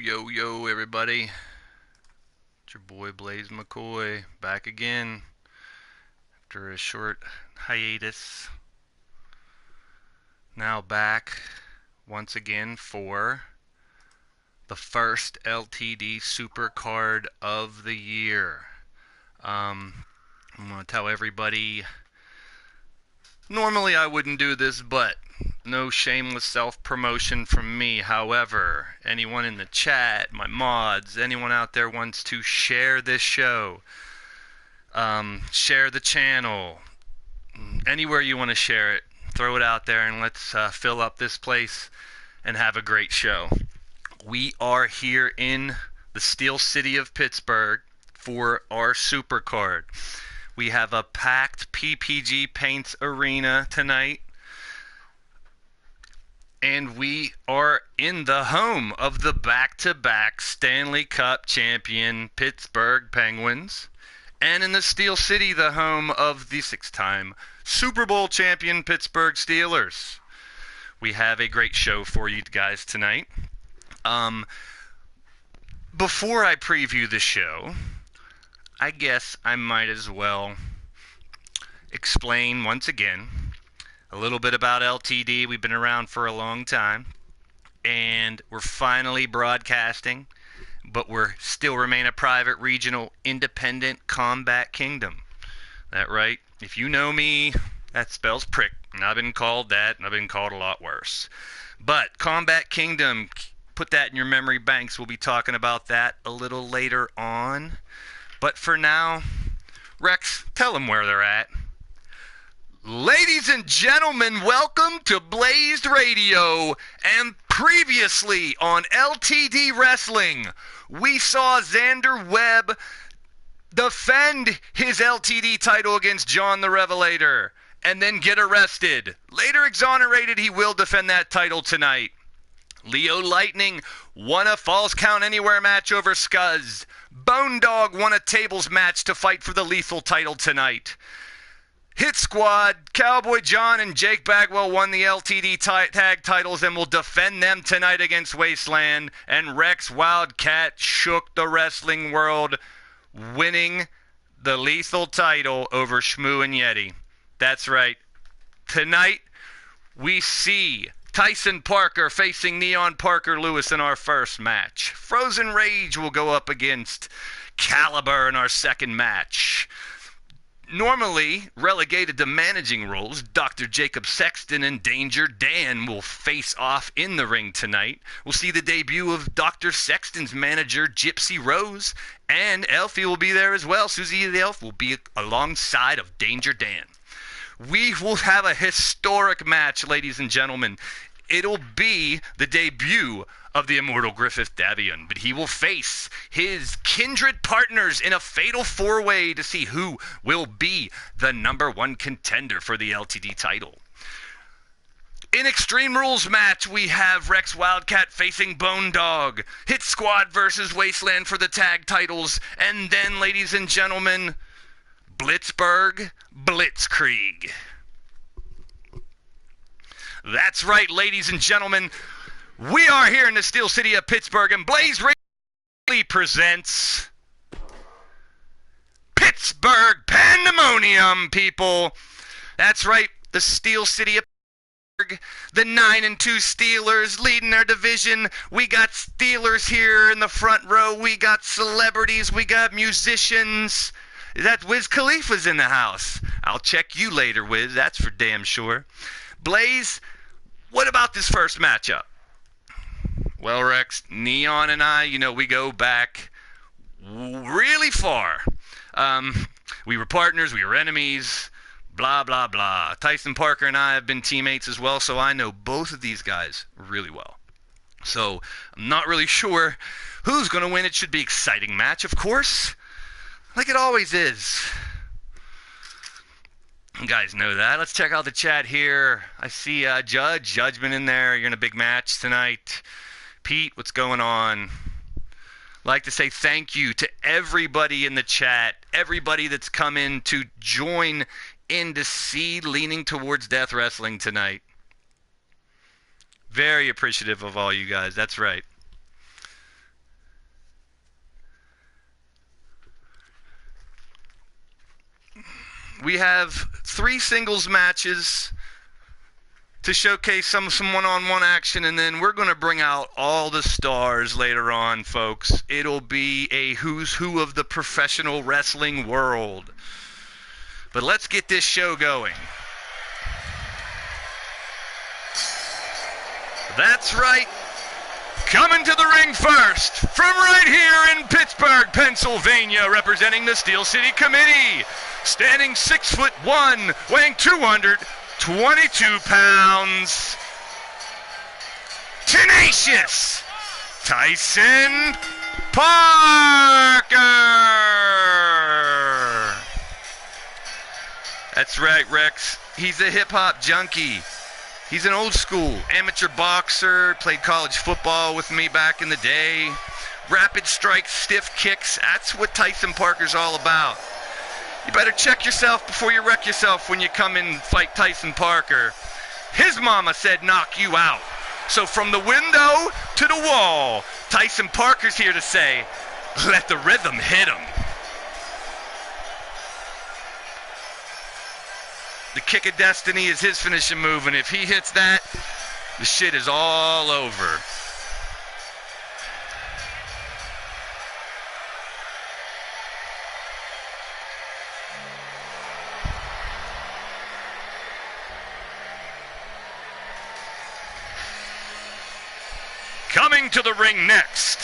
Yo, everybody. It's your boy Blaise McCoy back again after a short hiatus. Now back once again for the first LTD Supercard of the year. I'm going to tell everybody, normally I wouldn't do this, but no shameless self-promotion from me. However, anyone in the chat, my mods, anyone out there wants to share this show, share the channel, anywhere you want to share it, throw it out there and let's fill up this place and have a great show. We are here in the Steel City of Pittsburgh for our Supercard. We have a packed PPG Paints arena tonight. And we are in the home of the back-to-back Stanley Cup champion Pittsburgh Penguins. And in the Steel City, the home of the six-time Super Bowl champion Pittsburgh Steelers. We have a great show for you guys tonight. Before I preview the show, I guess I might as well explain once again a little bit about LTD. We've been around for a long time, and we're finally broadcasting, but we're still remain a private, regional, independent combat kingdom. That right? If you know me, that spells prick, and I've been called that, and I've been called a lot worse. But Combat Kingdom, put that in your memory banks. We'll be talking about that a little later on. But for now, Rex, tell them where they're at. Ladies and gentlemen, welcome to Blaised Radio. And previously on LTD Wrestling, we saw Xander Webb defend his LTD title against John the Revelator and then get arrested. Later exonerated, he will defend that title tonight. Leo Lightning won a Falls Count Anywhere match over Scuzz. Bone Dog won a tables match to fight for the Lethal title tonight. Hit Squad, Cowboy John and Jake Bagwell won the LTD tag titles and will defend them tonight against Wasteland. And Rex Wildcat shook the wrestling world, winning the Lethal title over Shmoo and Yeti. That's right. Tonight, we see Tyson Parker facing Neon Parker Lewis in our first match. Frozen Rage will go up against Caliber in our second match. Normally relegated to managing roles, Dr. Jacob Sexton and Danger Dan will face off in the ring tonight. We'll see the debut of Dr. Sexton's manager, Gypsy Rose, and Elfie will be there as well. Susie the Elf will be alongside of Danger Dan. We will have a historic match, ladies and gentlemen. It'll be the debut of the immortal Griffith Davion, but he will face his kindred partners in a fatal four-way to see who will be the number one contender for the LTD title. In Extreme Rules match, we have Rex Wildcat facing Bone Dog, Hit Squad versus Wasteland for the tag titles, and then, ladies and gentlemen, Blitzburg Blitzkrieg. That's right, ladies and gentlemen. We are here in the Steel City of Pittsburgh, and Blaised Radio presents Pittsburgh Pandemonium, people. That's right, the Steel City of Pittsburgh, the 9-2 Steelers leading their division. We got Steelers here in the front row. We got celebrities. We got musicians. That Wiz Khalifa's in the house. I'll check you later, Wiz. That's for damn sure. Blaise, what about this first matchup? Well, Rex, Neon and I, we go back really far. We were partners, we were enemies, blah, blah, blah. Tyson Parker and I have been teammates as well, so I know both of these guys really well. So I'm not really sure who's going to win. It should be an exciting match, of course, like it always is. You guys know that. Let's check out the chat here. I see Judgment in there. You're in a big match tonight. Pete, what's going on? I'd like to say thank you to everybody in the chat, everybody that's come in to join in to see Leaning Towards Death Wrestling tonight. Very appreciative of all you guys. That's right. we have 3 singles matches to showcase some one-on-one action, and then we're going to bring out all the stars later on, folks. It'll be a who's who of the professional wrestling world. But let's get this show going. That's right. Coming to the ring first, from right here in Pittsburgh, Pennsylvania, representing the Steel City Committee, standing 6'1", weighing 222 pounds, tenacious Tyson Parker. That's right, Rex. He's a hip-hop junkie. He's an old school amateur boxer, played college football with me back in the day. Rapid strikes, stiff kicks, that's what Tyson Parker's all about. You better check yourself before you wreck yourself when you come and fight Tyson Parker. His mama said knock you out. So from the window to the wall, Tyson Parker's here to say, let the rhythm hit him. The kick of destiny is his finishing move, and if he hits that, the shit is all over. Coming to the ring next,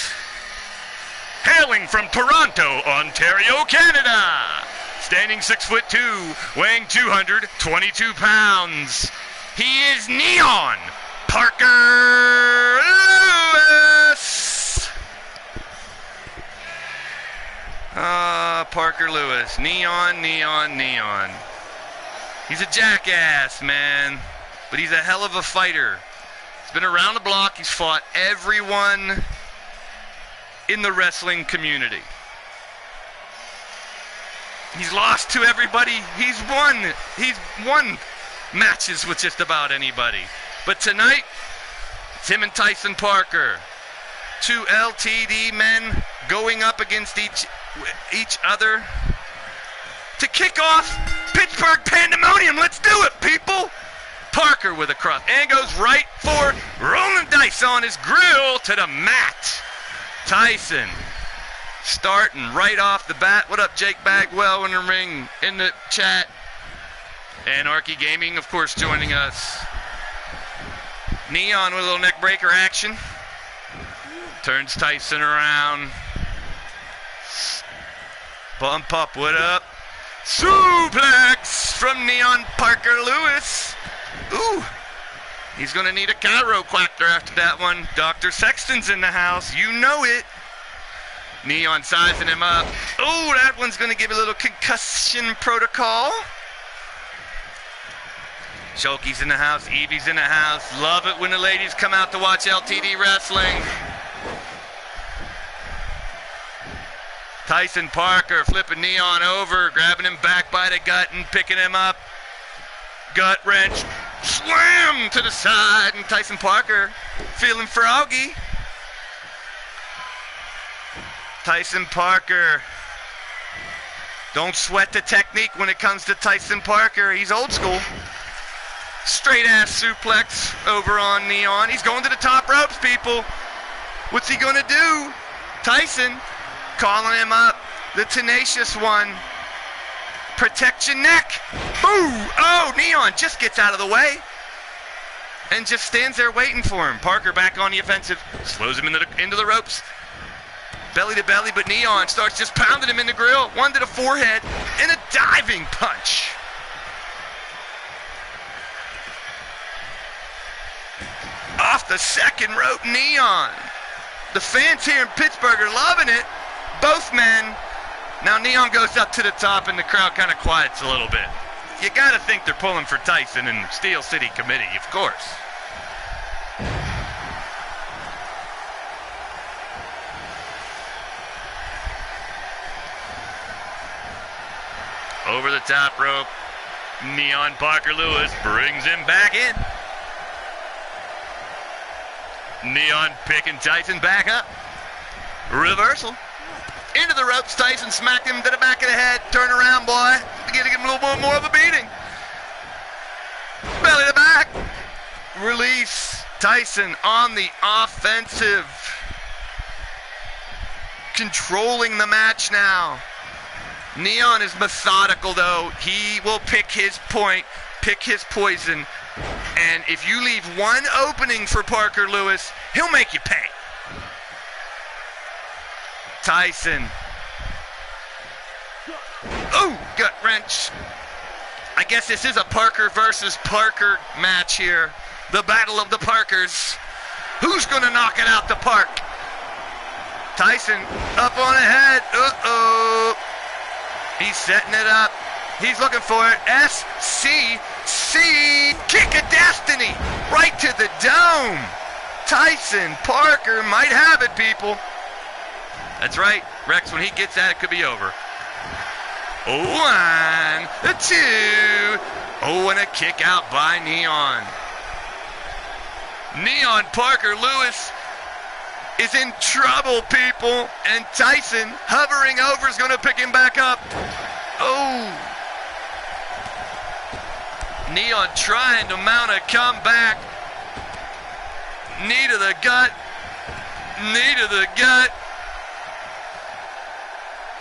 hailing from Toronto, Ontario, Canada, standing 6'2", weighing 222 pounds. He is Neon Parker Lewis. Parker Lewis. Neon. He's a jackass, man, but he's a hell of a fighter. He's been around the block. He's fought everyone in the wrestling community. He's lost to everybody. He's won matches with just about anybody. But tonight, it's him and Tyson Parker. 2 LTD men going up against each other to kick off Pittsburgh Pandemonium. Let's do it, people. Parker with a cross and goes right for rolling dice on his grill to the mat. Tyson starting right off the bat. What up, Jake Bagwell in the ring, in the chat. Anarchy Gaming, of course, joining us. Neon with a little neck breaker action. Turns Tyson around. Bump up, what up? Suplex from Neon Parker Lewis. Ooh, he's going to need a chiropractor after that one. Dr. Sexton's in the house. You know it. Neon sizing him up. Oh, that one's going to give a little concussion protocol. Shulky's in the house. Evie's in the house. Love it when the ladies come out to watch LTD wrestling. Tyson Parker flipping Neon over, grabbing him back by the gut and picking him up. Gut wrench. Slam to the side. And Tyson Parker feeling froggy. Tyson Parker. Don't sweat the technique when it comes to Tyson Parker. He's old school. Straight ass suplex over on Neon. He's going to the top ropes, people. What's he going to do? Tyson calling him up. The tenacious one. Protect your neck. Boo! Oh, Neon just gets out of the way and just stands there waiting for him. Parker back on the offensive. Slows him into the ropes. Belly to belly, but Neon starts just pounding him in the grill. One to the forehead and a diving punch. Off the second rope, Neon. The fans here in Pittsburgh are loving it. Both men. Now Neon goes up to the top and the crowd kind of quiets a little bit. You gotta think they're pulling for Tyson and Steel City Committee, of course. Over the top rope, Neon Parker Lewis brings him back in. Neon picking Tyson back up. Reversal. Into the ropes, Tyson smacked him to the back of the head. Turn around, boy. You gotta give him a little more of a beating. Belly to back. Release. Tyson on the offensive. Controlling the match now. Neon is methodical, though. He will pick his point, pick his poison. And if you leave one opening for Parker Lewis, he'll make you pay. Tyson. Oh, gut wrench. I guess this is a Parker versus Parker match here. The battle of the Parkers. Who's going to knock it out the park? Tyson up on ahead. Uh-oh. He's setting it up. He's looking for it. SCC. Kick of destiny. Right to the dome. Tyson Parker might have it, people. That's right. Rex, when he gets that, it could be over. 1, 2. Oh, and a kick out by Neon. Neon Parker Lewis is in trouble, people. And Tyson, hovering over, is going to pick him back up. Oh. Neon trying to mount a comeback. Knee to the gut. Knee to the gut.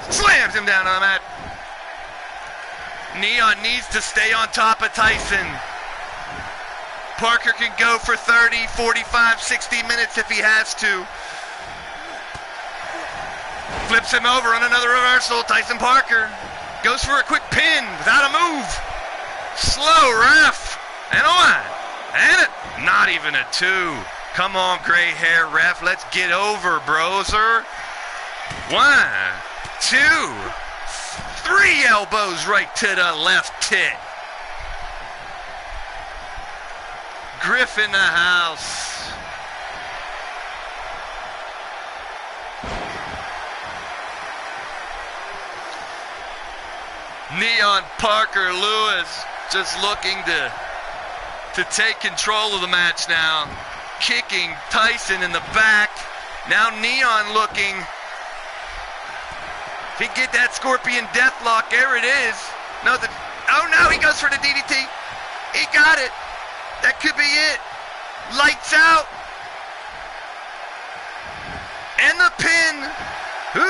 Slams him down on the mat. Neon needs to stay on top of Tyson. Parker can go for 30, 45, 60 minutes if he has to. Flips him over on another reversal. Tyson Parker goes for a quick pin without a move. Slow ref. And on. And not even a 2. Come on, gray hair ref. Let's get over, broser. 1, 2, 3 elbows right to the left tit. Griff in the house. Neon Parker Lewis just looking to take control of the match now. Kicking Tyson in the back. Now Neon looking. If he get that Scorpion Deathlock, there it is. No, oh no, he goes for the DDT. He got it. That could be it. Lights out. And the pin. 1,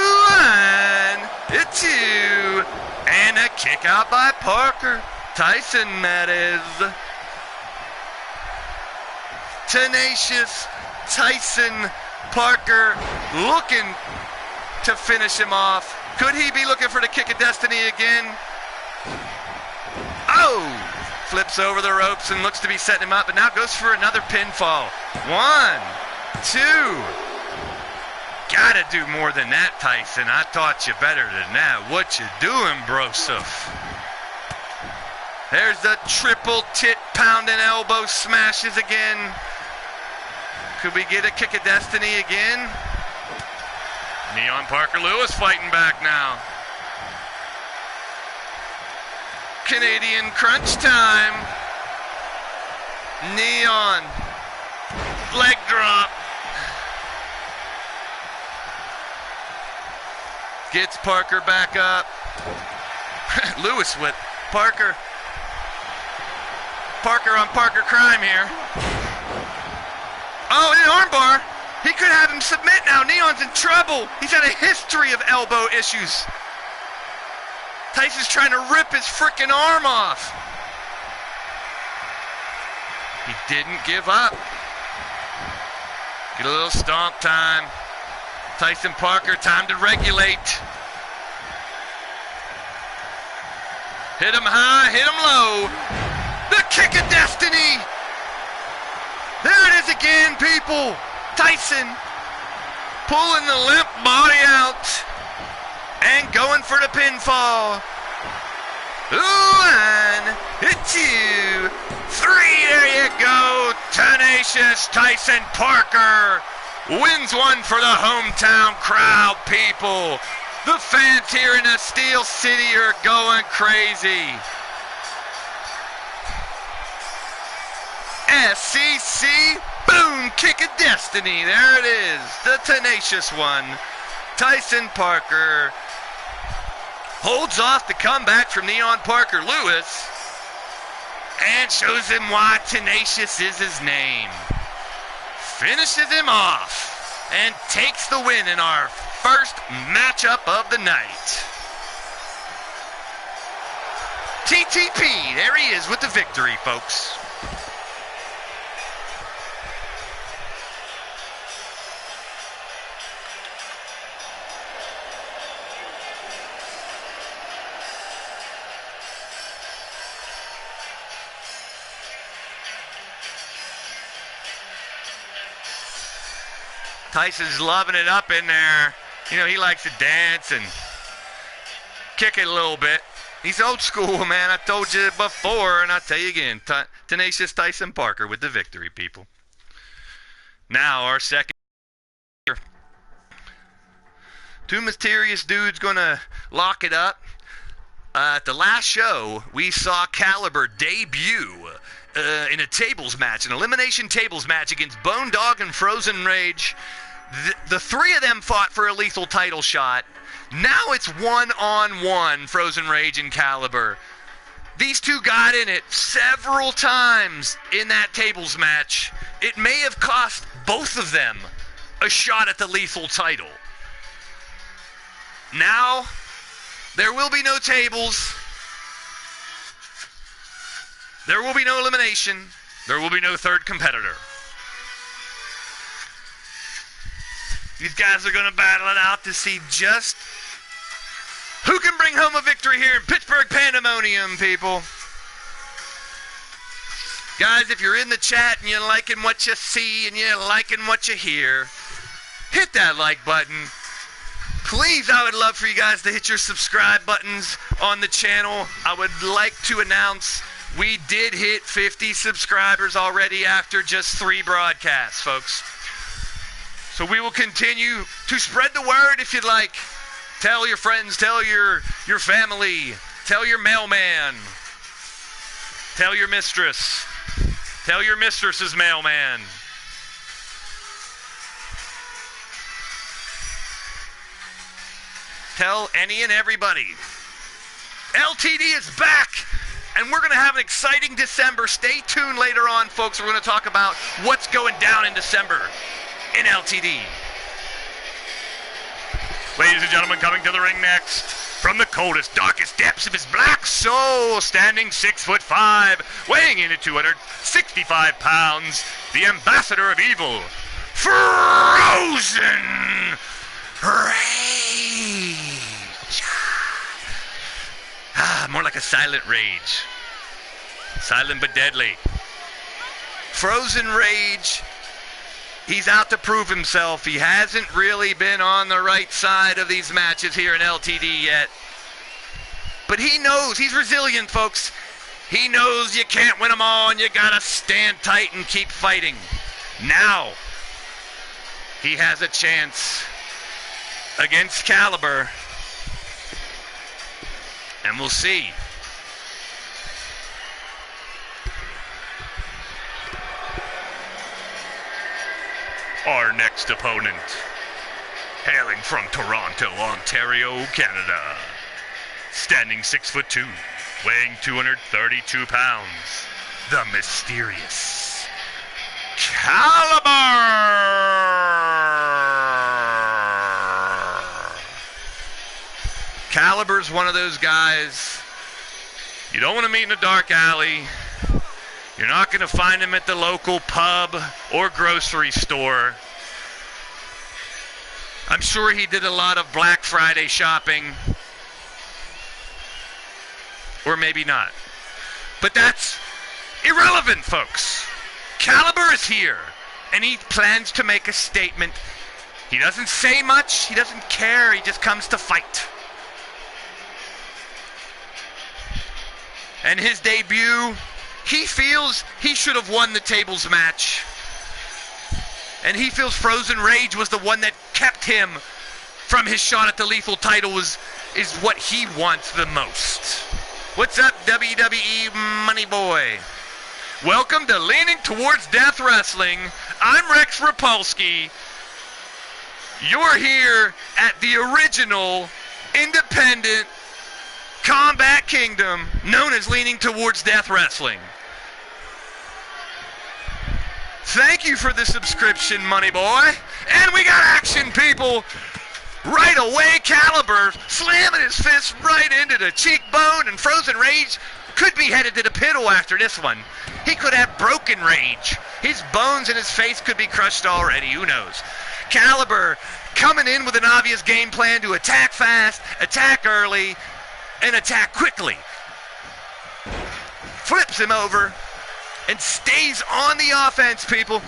2. And a kick out by Parker. Tyson, that is. Tenacious Tyson Parker looking to finish him off. Could he be looking for the kick of destiny again? Oh! Flips over the ropes and looks to be setting him up, but now goes for another pinfall. 1, 2. Gotta do more than that, Tyson. I taught you better than that. What you doing, Broseph? There's the triple tit pounding elbow smashes again. Could we get a kick of destiny again? Neon Parker Lewis fighting back now. Canadian crunch time. Neon. Leg drop. Gets Parker back up. Lewis with Parker. Parker on Parker crime here. Oh, an armbar. He could have him submit now. Neon's in trouble. He's had a history of elbow issues. Tyson's trying to rip his frickin' arm off. He didn't give up. Get a little stomp time. Tyson Parker, time to regulate. Hit him high, hit him low. The kick of destiny. There it is again, people. Tyson pulling the limp body out and going for the pinfall. 1, 2, 3. There you go. Tenacious Tyson Parker wins one for the hometown crowd, people. The fans here in the Steel City are going crazy. SCC, boom, kick of destiny. There it is, the tenacious one. Tyson Parker holds off the comeback from Neon Parker Lewis and shows him why Tenacious is his name. Finishes him off and takes the win in our first matchup of the night. TTP, there he is with the victory, folks. Tyson's loving it up in there. You know, he likes to dance and kick it a little bit. He's old school, man. I told you before, and I'll tell you again. Tenacious Tyson Parker with the victory, people. Now, our second. Two mysterious dudes going to lock it up. At the last show, we saw Caliber debut in a tables match, an elimination tables match against Bone Dog and Frozen Rage. The three of them fought for a lethal title shot. Now it's one-on-one, Frozen Rage and Caliber. These two got in it several times in that tables match. It may have cost both of them a shot at the lethal title. Now, there will be no tables. There will be no elimination. There will be no third competitor. These guys are going to battle it out to see just who can bring home a victory here in Pittsburgh Pandemonium, people. Guys, if you're in the chat and you're liking what you see and you're liking what you hear, hit that like button. Please, I would love for you guys to hit your subscribe buttons on the channel. I would like to announce we did hit 50 subscribers already after just 3 broadcasts, folks. So we will continue to spread the word if you'd like. Tell your friends, tell your family, tell your mailman, tell your mistress, tell your mistress's mailman. Tell any and everybody. LTD is back, and we're going to have an exciting December. Stay tuned later on, folks. We're going to talk about what's going down in December in LTD. Ladies and gentlemen, coming to the ring next, from the coldest, darkest depths of his black soul, standing 6'5", weighing in at 265 pounds, the ambassador of evil, Frozen Rage. More like a silent rage. Silent but deadly. Frozen Rage. He's out to prove himself. He hasn't really been on the right side of these matches here in LTD yet. But he knows. He's resilient, folks. He knows you can't win them all and you gotta stand tight and keep fighting. Now, he has a chance against Caliber. And we'll see. Our next opponent, hailing from Toronto, Ontario, Canada, standing 6'2", weighing 232 pounds, the mysterious Caliber. Caliber's one of those guys you don't want to meet in a dark alley. You're not going to find him at the local pub or grocery store. I'm sure he did a lot of Black Friday shopping. Or maybe not. But that's irrelevant, folks. Caliber is here, and he plans to make a statement. He doesn't say much. He doesn't care. He just comes to fight. And his debut, he feels he should have won the tables match. And he feels Frozen Rage was the one that kept him from his shot at the lethal title is what he wants the most. What's up, WWE Money Boy? Welcome to Leaning Towards Death Wrestling. I'm Rex Repulsky. You're here at the original independent combat kingdom known as leaning towards death wrestling. Thank you for the subscription, money boy. And we got action, people. Right away, Caliber slamming his fist right into the cheekbone, and Frozen Rage could be headed to the piddle after this one. He could have broken rage. His bones in his face could be crushed already, who knows. Caliber coming in with an obvious game plan to attack fast, attack early, and attack quickly. Flips him over and stays on the offense, people.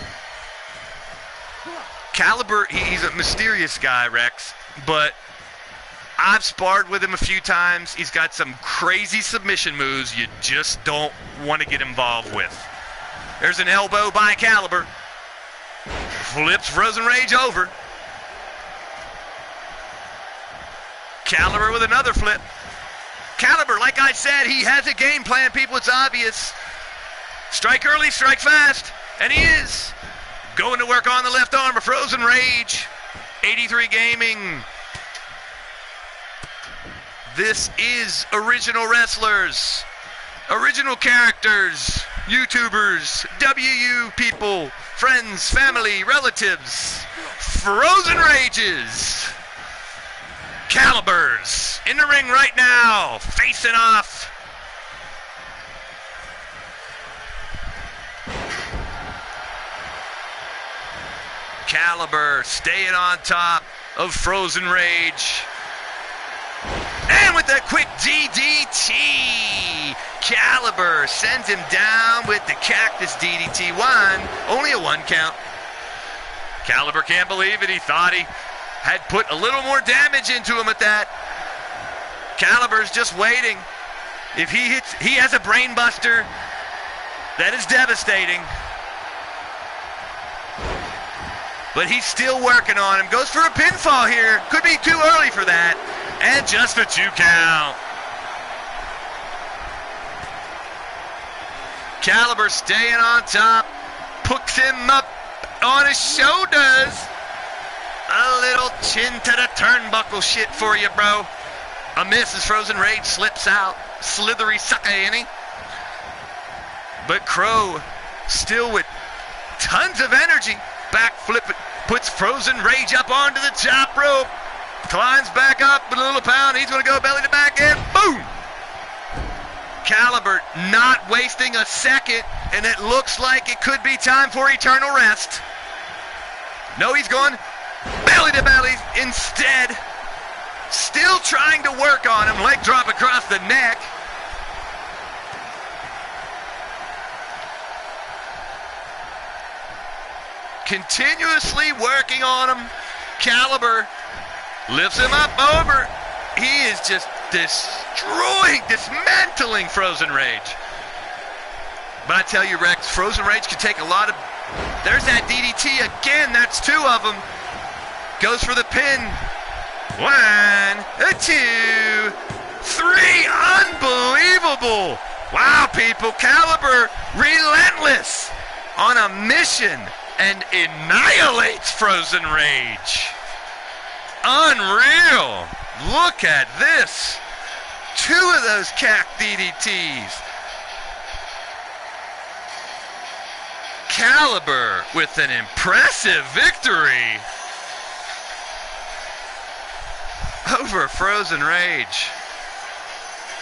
Caliber, he's a mysterious guy, Rex, but I've sparred with him a few times. He's got some crazy submission moves you just don't want to get involved with. There's an elbow by Caliber. Flips Frozen Rage over. Caliber with another flip. Caliber, like I said, he has a game plan, people. It's obvious. Strike early, strike fast. And he is going to work on the left arm of Frozen Rage. 83 Gaming. This is original wrestlers, original characters, YouTubers, WU people, friends, family, relatives, Frozen Rages, Calibers in the ring right now, facing off. Caliber staying on top of Frozen Rage. And with a quick DDT, Caliber sends him down with the Cactus DDT. Only a one count. Caliber can't believe it. He thought he had put a little more damage into him at that. Caliber's just waiting. If he hits, he has a brain buster. That is devastating. But he's still working on him. Goes for a pinfall here. Could be too early for that. And just a 2 count. Caliber staying on top. Puts him up on his shoulders. A little chin to the turnbuckle shit for you, bro. A miss as Frozen Rage slips out. Slithery sucker, ain't he? But Crow still with tons of energy. Backflip it. Puts Frozen Rage up onto the top rope. Climbs back up with a little pound. He's going to go belly to back and boom! Caliber not wasting a second, and it looks like it could be time for eternal rest. No, he's going belly to belly instead. Still trying to work on him. Leg drop across the neck. Continuously working on him. Caliber lifts him up over. He is just destroying, dismantling Frozen Rage. But I tell you, Rex, Frozen Rage can take a lot of... There's that DDT again. That's 2 of them. Goes for the pin. 1, 2, 3. Unbelievable. Wow, people. Caliber relentless on a mission and annihilates Frozen Rage. Unreal. Look at this. 2 of those cack DDTs. Caliber with an impressive victory over Frozen Rage.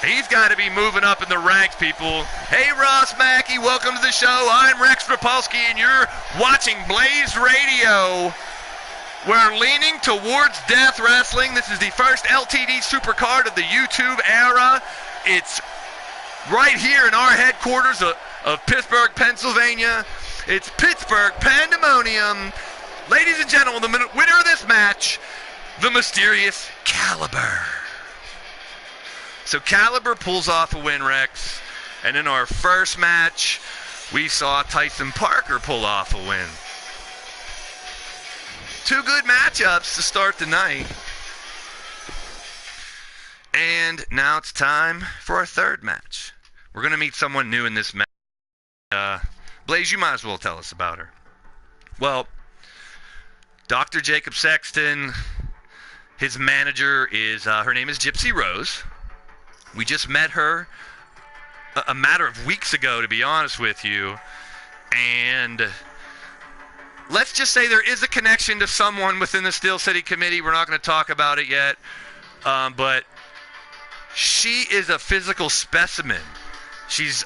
He's got to be moving up in the ranks, people. Hey, Ross Mackey, welcome to the show. I'm Rex Repulsky, and you're watching Blaised Radio. We're leaning towards death wrestling. This is the first LTD Supercard of the YouTube era. It's right here in our headquarters of Pittsburgh, Pennsylvania. It's Pittsburgh Pandemonium. Ladies and gentlemen, the winner of this match, the mysterious Caliber. So Caliber pulls off a win, Rex. And in our first match, we saw Tyson Parker pull off a win. 2 good matchups to start the night. And now it's time for our third match. We're going to meet someone new in this match. Blaise, you might as well tell us about her. Well, Dr. Jacob Sexton, his manager is, her name is Gypsy Rose. We just met her a matter of weeks ago, to be honest with you. And let's just say there is a connection to someone within the Steel City Committee. We're not going to talk about it yet. But she is a physical specimen. She's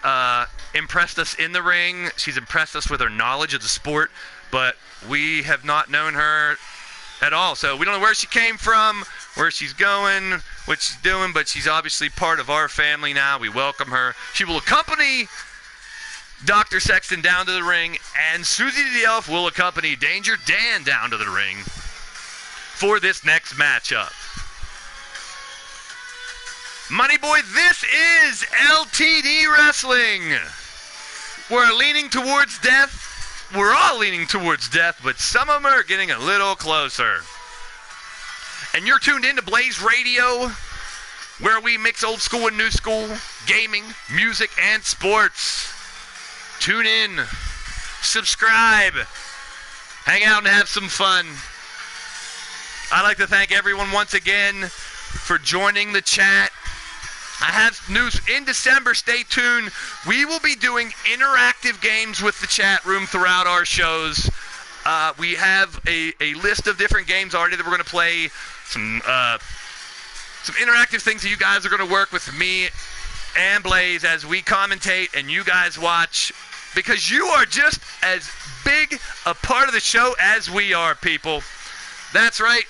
impressed us in the ring. She's impressed us with her knowledge of the sport. But we have not known her at all. So we don't know where she came from, where she's going, what she's doing. But she's obviously part of our family now. We welcome her. She will accompany Dr. Sexton down to the ring. And Susie the Elf will accompany Danger Dan down to the ring for this next matchup. Money Boy, this is LTD Wrestling. We're leaning towards death. We're all leaning towards death, but some of them are getting a little closer. And you're tuned in to Blaised Radio, where we mix old school and new school, gaming, music, and sports. Tune in, subscribe, hang out and have some fun. I'd like to thank everyone once again for joining the chat. I have news in December. Stay tuned. We will be doing interactive games with the chat room throughout our shows. We have a list of different games already that we're going to play. Some interactive things that you guys are going to work with me and Blaise as we commentate and you guys watch, because you are just as big a part of the show as we are, people. That's right.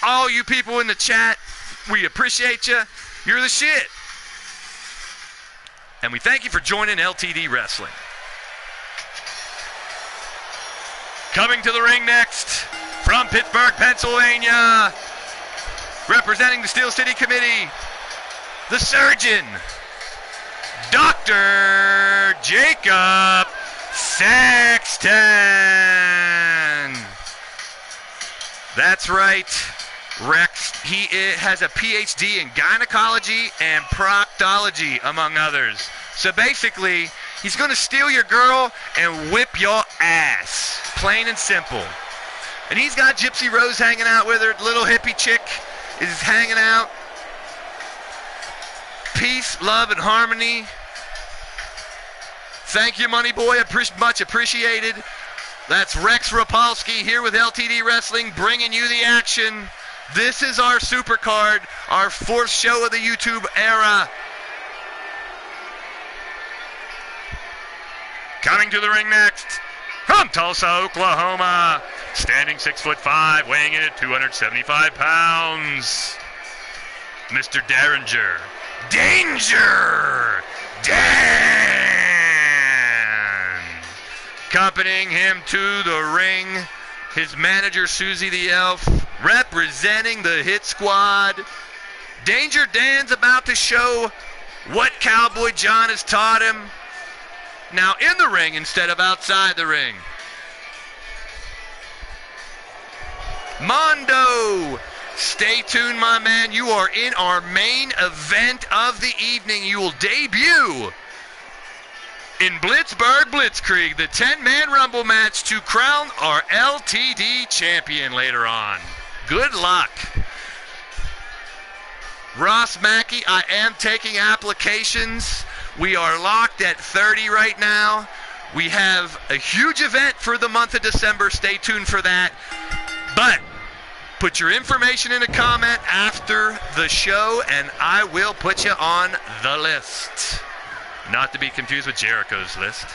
All you people in the chat, we appreciate you. You're the shit. And we thank you for joining LTD Wrestling. Coming to the ring next, from Pittsburgh, Pennsylvania, representing the Steel City Committee, the surgeon, Dr. Jacob Sexton. That's right. Rex, he has a PhD in gynecology and proctology, among others. So basically, he's going to steal your girl and whip your ass. Plain and simple. And he's got Gypsy Rose hanging out with her. Little hippie chick is hanging out. Peace, love, and harmony. Thank you, Money Boy. Much appreciated. That's Rex Repulsky here with LTD Wrestling, bringing you the action. This is our Supercard, our fourth show of the YouTube era. Coming to the ring next, from Tulsa, Oklahoma, standing 6'5", weighing in at 275 pounds, Mr. Derringer. Danger Dan! Accompanying him to the ring, his manager, Susie the Elf, representing the Hit Squad. Danger Dan's about to show what Cowboy John has taught him. Now in the ring instead of outside the ring. Mondo, stay tuned, my man. You are in our main event of the evening. You will debut in Blitzburg Blitzkrieg, the 10-man Rumble match to crown our LTD champion later on. Good luck. Ross Mackey, I am taking applications. We are locked at 30 right now. We have a huge event for the month of December. Stay tuned for that. But put your information in a comment after the show, and I will put you on the list. Not to be confused with Jericho's list.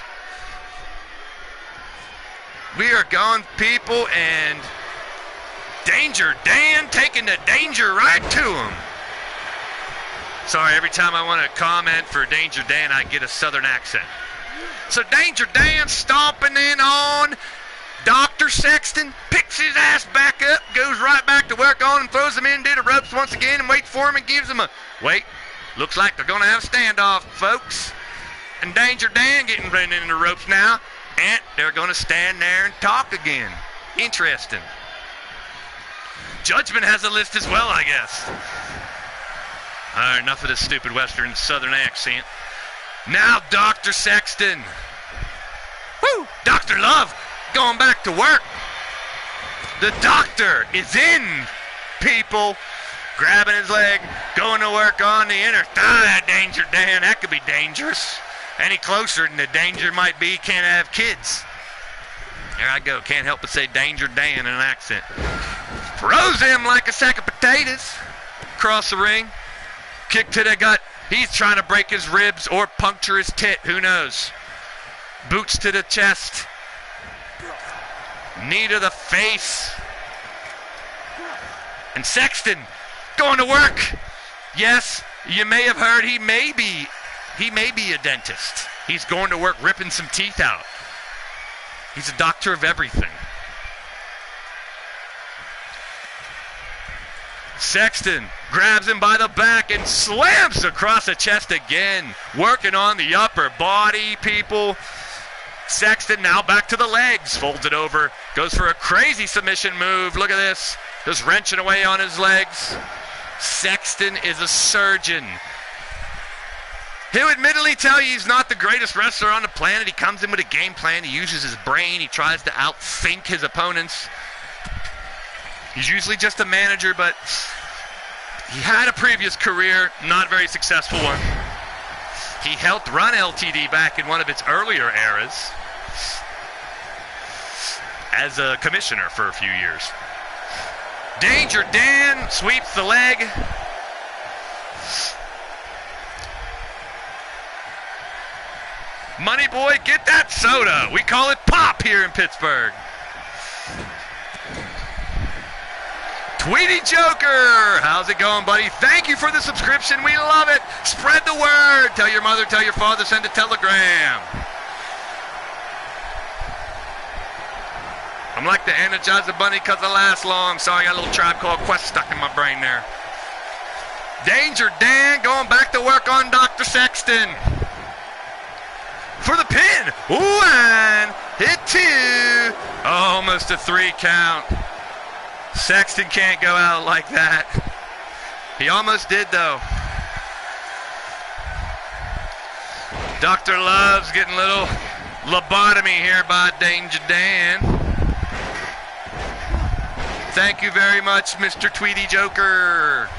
We are going, people, and Danger Dan taking the danger right to him. Sorry, every time I want to comment for Danger Dan, I get a southern accent. So Danger Dan stomping in on Dr. Sexton, picks his ass back up, goes right back to work on and throws him into the ropes once again and waits for him and gives him a, wait, looks like they're going to have a standoff, folks. And Danger Dan getting run into the ropes now, and they're going to stand there and talk again. Interesting. Judgment has a list as well, I guess. All right, enough of this stupid Western Southern accent. Now Dr. Sexton. Woo! Dr. Love going back to work. The doctor is in, people. Grabbing his leg, going to work on the inner thigh. That Danger Dan, that could be dangerous. Any closer than the danger might be, can't have kids. There I go, can't help but say Danger Dan in an accent. Throws him like a sack of potatoes. Across the ring. Kick to the gut. He's trying to break his ribs or puncture his tit, who knows. Boots to the chest. Knee to the face. And Sexton going to work. Yes, you may have heard he may be a dentist. He's going to work ripping some teeth out. He's a doctor of everything. Sexton grabs him by the back and slams across the chest again. Working on the upper body, people. Sexton now back to the legs. Folds it over. Goes for a crazy submission move. Look at this. Just wrenching away on his legs. Sexton is a surgeon. He'll admittedly tell you he's not the greatest wrestler on the planet. He comes in with a game plan. He uses his brain. He tries to outthink his opponents. He's usually just a manager, but he had a previous career, not a very successful one. He helped run LTD back in one of its earlier eras as a commissioner for a few years. Danger Dan sweeps the leg. Money boy, get that soda. We call it pop here in Pittsburgh. Tweety Joker, how's it going, buddy? Thank you for the subscription. We love it. Spread the word. Tell your mother, tell your father, send a telegram. I'm like the Energizer Bunny because I last long, so I got a little Tribe Called Quest stuck in my brain there. Danger Dan going back to work on Dr. Sexton. For the pin. One, hit two. Almost a 3 count. Sexton can't go out like that. He almost did, though. Dr. Love's getting a little lobotomy here by Danger Dan. Thank you very much, Mr. Tweety Joker.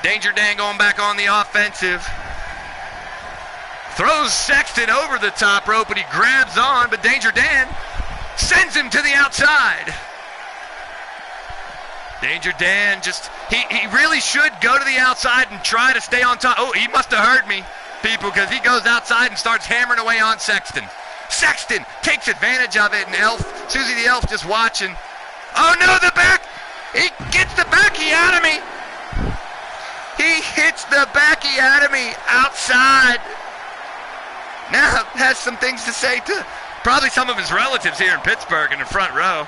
Danger Dan going back on the offensive. Throws Sexton over the top rope, but he grabs on, but Danger Dan sends him to the outside. Danger Dan he really should go to the outside and try to stay on top. Oh, he must have heard me, people, because he goes outside and starts hammering away on Sexton. Sexton takes advantage of it, and Susie the Elf just watching. Oh no, the back! He gets the backy out of me! He hits the backy out of me outside. Now has some things to say to probably some of his relatives here in Pittsburgh in the front row.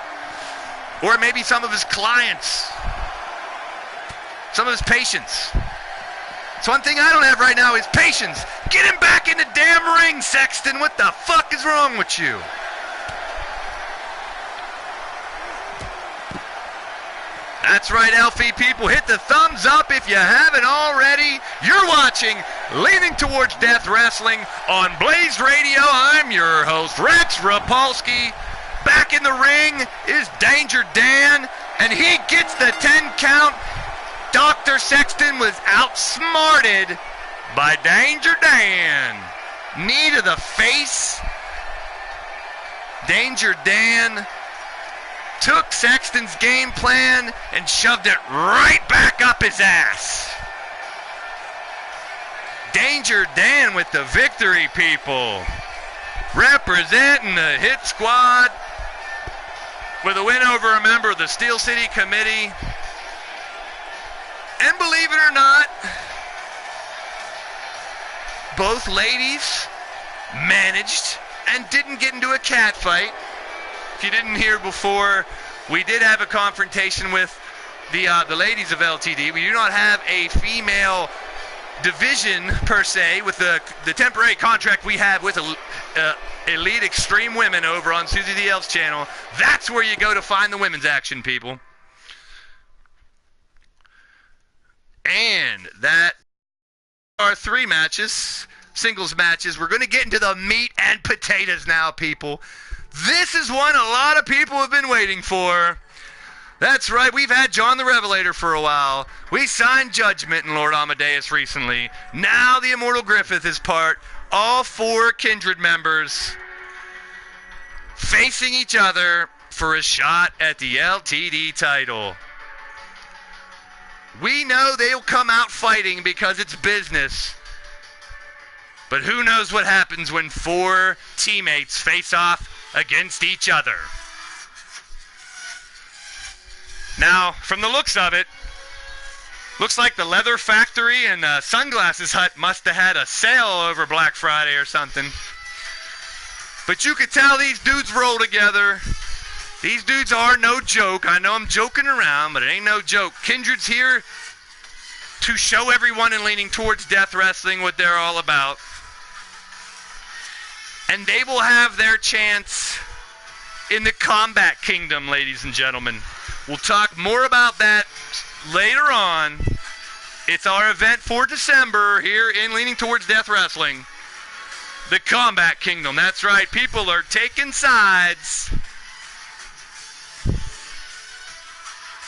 Or maybe some of his clients. Some of his patients. It's one thing I don't have right now is patience. Get him back in the damn ring, Sexton. What the fuck is wrong with you? That's right, Elfie people. Hit the thumbs up if you haven't already. You're watching Leaning Towards Death Wrestling on Blaised Radio. I'm your host, Rex Repulsky. Back in the ring is Danger Dan, and he gets the 10 count. Dr. Sexton was outsmarted by Danger Dan. Knee to the face. Danger Dan took Sexton's game plan and shoved it right back up his ass. Danger Dan with the victory, people. Representing the Hit Squad with a win over a member of the Steel City Committee. And believe it or not, both ladies managed and didn't get into a cat fight. If you didn't hear before, we did have a confrontation with the ladies of LTD. We do not have a female division per se with the temporary contract we have with Elite Extreme Women over on Susie the Elf's channel. That's where you go to find the women's action, people. And that are 3 matches, singles matches. We're going to get into the meat and potatoes now, people. This is one a lot of people have been waiting for. That's right, we've had John the Revelator for a while. We signed Judgment in Lord Amadeus recently. Now the Immortal Griffith is part. All 4 Kindred members facing each other for a shot at the LTD title. We know they'll come out fighting because it's business. But who knows what happens when 4 teammates face off against each other. Now, from the looks of it, looks like the Leather Factory and Sunglasses Hut must have had a sale over Black Friday or something. But you could tell these dudes roll together. These dudes are no joke. I know I'm joking around, but it ain't no joke. Kindred's here to show everyone in Leaning Towards Death Wrestling what they're all about. And they will have their chance in the Combat Kingdom, ladies and gentlemen. We'll talk more about that later on. It's our event for December here in Leaning Towards Death Wrestling. The Combat Kingdom. That's right. People are taking sides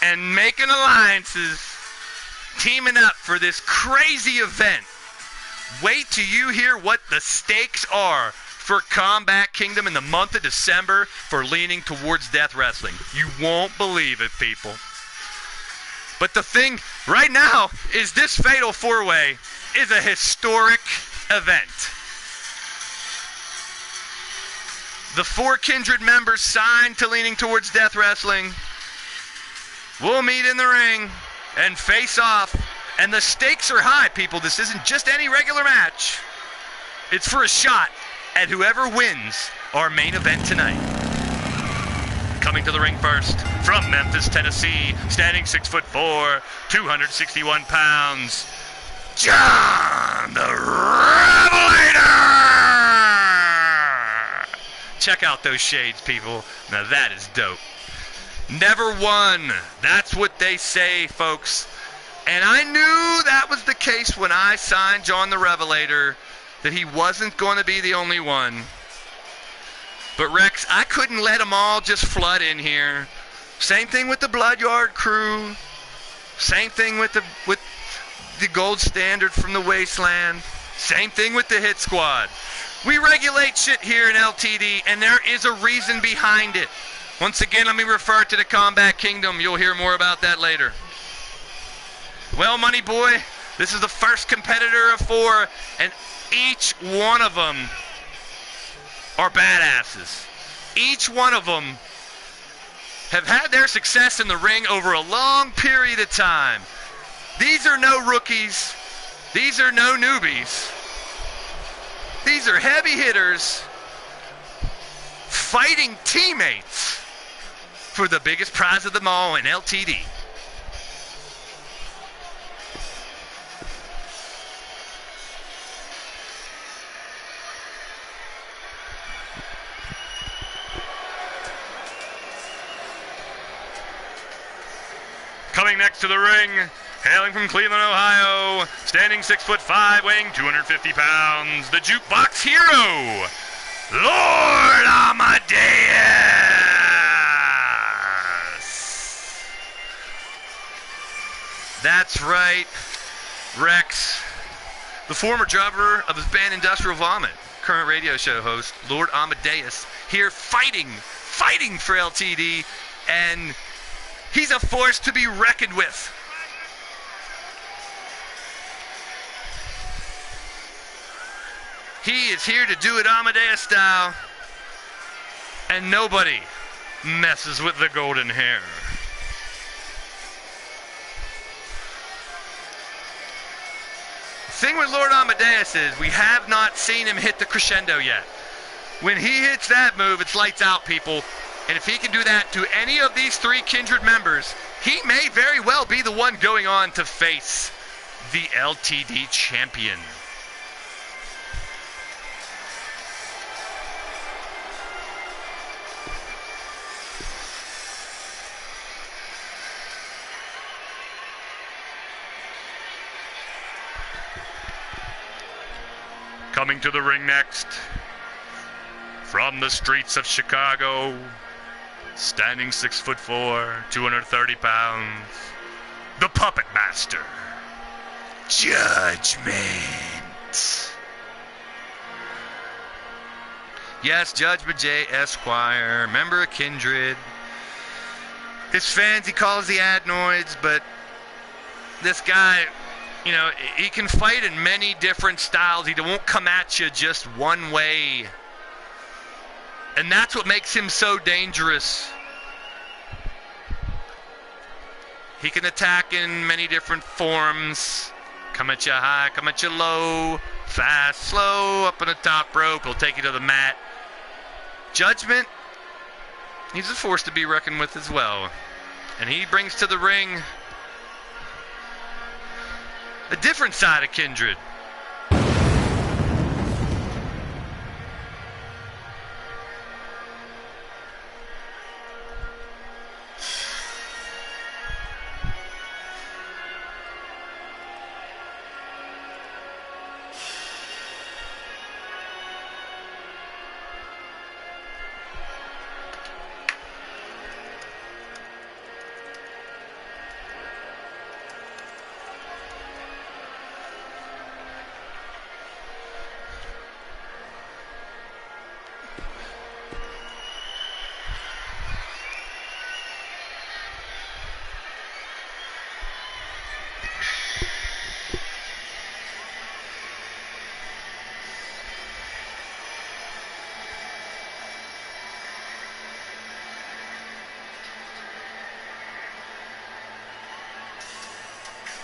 and making alliances, teaming up for this crazy event. Wait till you hear what the stakes are for Combat Kingdom in the month of December for Leaning Towards Death Wrestling. You won't believe it, people. But the thing right now is this Fatal 4-Way is a historic event. The 4 Kindred members signed to Leaning Towards Death Wrestling will meet in the ring and face off. And the stakes are high, people. This isn't just any regular match. It's for a shot at whoever wins our main event tonight. Coming to the ring first, from Memphis, Tennessee, standing 6'4", 261 pounds, John the Revelator! Check out those shades, people. Now that is dope. Never won. That's what they say, folks. And I knew that was the case when I signed John the Revelator, that he wasn't going to be the only one. But Rex, I couldn't let them all just flood in here. Same thing with the Bloodyard crew. Same thing with the Gold Standard from the Wasteland. Same thing with the Hit Squad. We regulate shit here in LTD, and there is a reason behind it. Once again, let me refer to the Combat Kingdom. You'll hear more about that later. Well, Money Boy, this is the first competitor of 4, and each one of them are badasses. Each one of them have had their success in the ring over a long period of time. These are no rookies. These are no newbies. These are heavy hitters fighting teammates for the biggest prize of them all in LTD. Coming next to the ring, hailing from Cleveland, Ohio, standing 6'5", weighing 250 pounds, the Jukebox Hero, Lord Amadeus! That's right, Rex, the former drummer of his band Industrial Vomit, current radio show host, Lord Amadeus, here fighting for LTD, and he's a force to be reckoned with. He is here to do it Amadeus style, and nobody messes with the golden hair. The thing with Lord Amadeus is we have not seen him hit the crescendo yet. When he hits that move, it's lights out, people. And if he can do that to any of these 3 Kindred members, he may very well be the one going on to face the LTD champion. Coming to the ring next, From the streets of Chicago, standing 6'4", 230 pounds, the Puppet Master, Judgment. Yes, Judgment J. Esquire, member of Kindred. His fans he calls the adenoids, but this guy, you know, he can fight in many different styles. He won't come at you just one way. And that's what makes him so dangerous. He can attack in many different forms. Come at you high, come at you low, fast, slow, up on the top rope. He'll take you to the mat. Judgment, he's a force to be reckoned with as well. And he brings to the ring a different side of Kindred.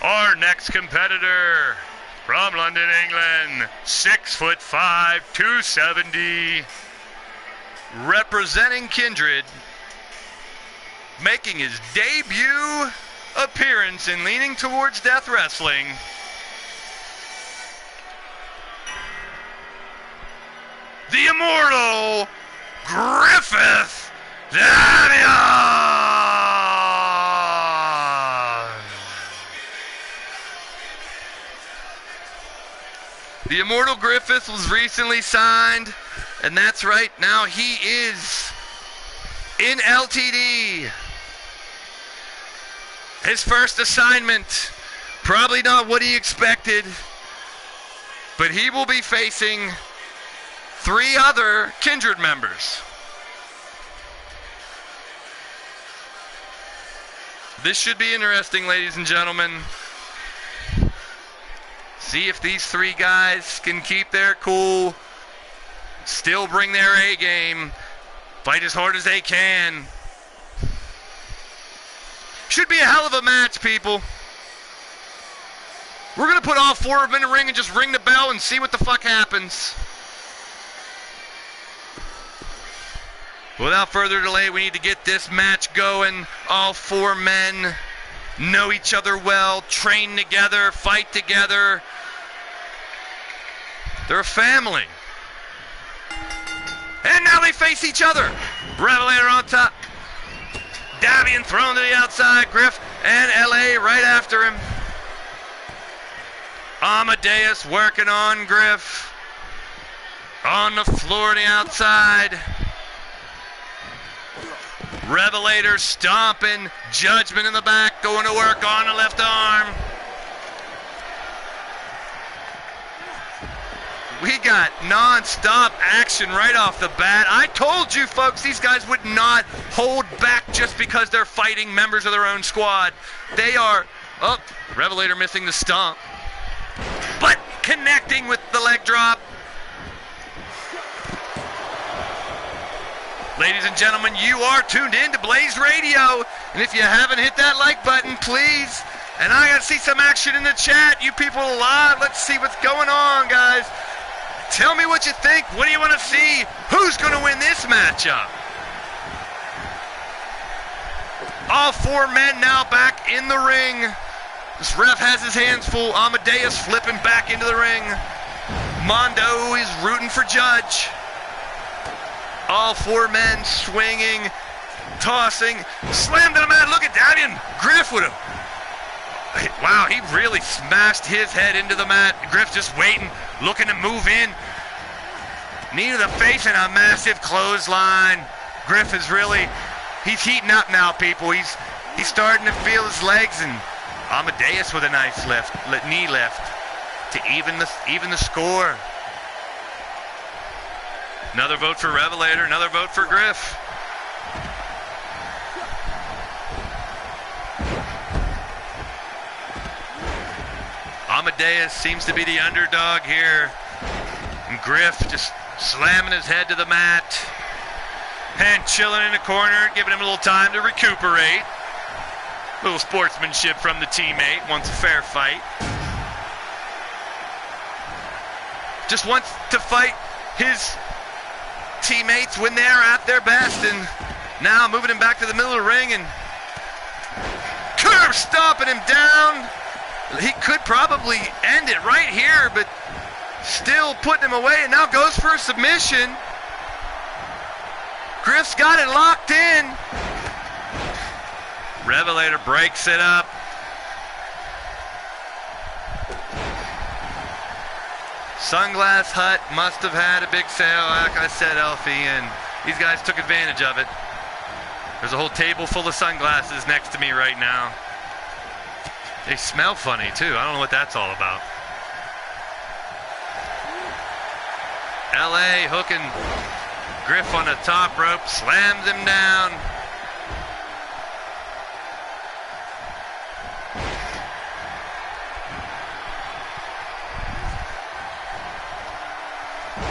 Our next competitor from London, England, 6'5", 270, representing Kindred, making his debut appearance in Leaning Towards Death Wrestling, the immortal Griffith Daniel. The immortal Griffith was recently signed, and that's right, now he is in LTD. His first assignment, probably not what he expected, but he will be facing 3 other Kindred members. This should be interesting, ladies and gentlemen. See if these 3 guys can keep their cool, still bring their A game, fight as hard as they can. Should be a hell of a match, people. We're going to put all 4 of them in the ring and just ring the bell and see what the fuck happens. Without further delay, we need to get this match going. All 4 men know each other well, train together, fight together. They're a family. And now they face each other. Revelator on top. Davian thrown to the outside. Griff and LA right after him. Amadeus working on Griff. On the floor on the outside. Revelator stomping. Judgment in the back. Going to work on the left arm. We got non-stop action right off the bat. I told you, folks, these guys would not hold back just because they're fighting members of their own squad. They are, oh, Revelator missing the stomp, but connecting with the leg drop. Ladies and gentlemen, you are tuned in to Blaised Radio, and if you haven't hit that like button, please. And I got to see some action in the chat. You people live, let's see what's going on, guys. Tell me what you think. What do you want to see? Who's going to win this matchup? All 4 men now back in the ring. This ref has his hands full. Amadeus flipping back into the ring. Mondo is rooting for Judge. All 4 men swinging, tossing, slammed to the mat. Look at Davian. Griff would have. Wow, he really smashed his head into the mat. Griff just waiting, looking to move in. Knee to the face and a massive clothesline. Griff is he's heating up now, people. He's starting to feel his legs, and Amadeus with a nice knee lift to even the score. Another vote for Revelator, another vote for Griff. Amadeus seems to be the underdog here. And Griff just slamming his head to the mat. Penn chilling in the corner, giving him a little time to recuperate. A little sportsmanship from the teammate, wants a fair fight. Just wants to fight his teammates when they're at their best, and now moving him back to the middle of the ring and curb stomping him down. He could probably end it right here, but still putting him away, and now goes for a submission. Griff's got it locked in. Revelator breaks it up. Sunglass Hut must have had a big sale, like I said, Elfie, and these guys took advantage of it. There's a whole table full of sunglasses next to me right now. They smell funny, too. I don't know what that's all about. LA hooking Griff on the top rope, slams him down.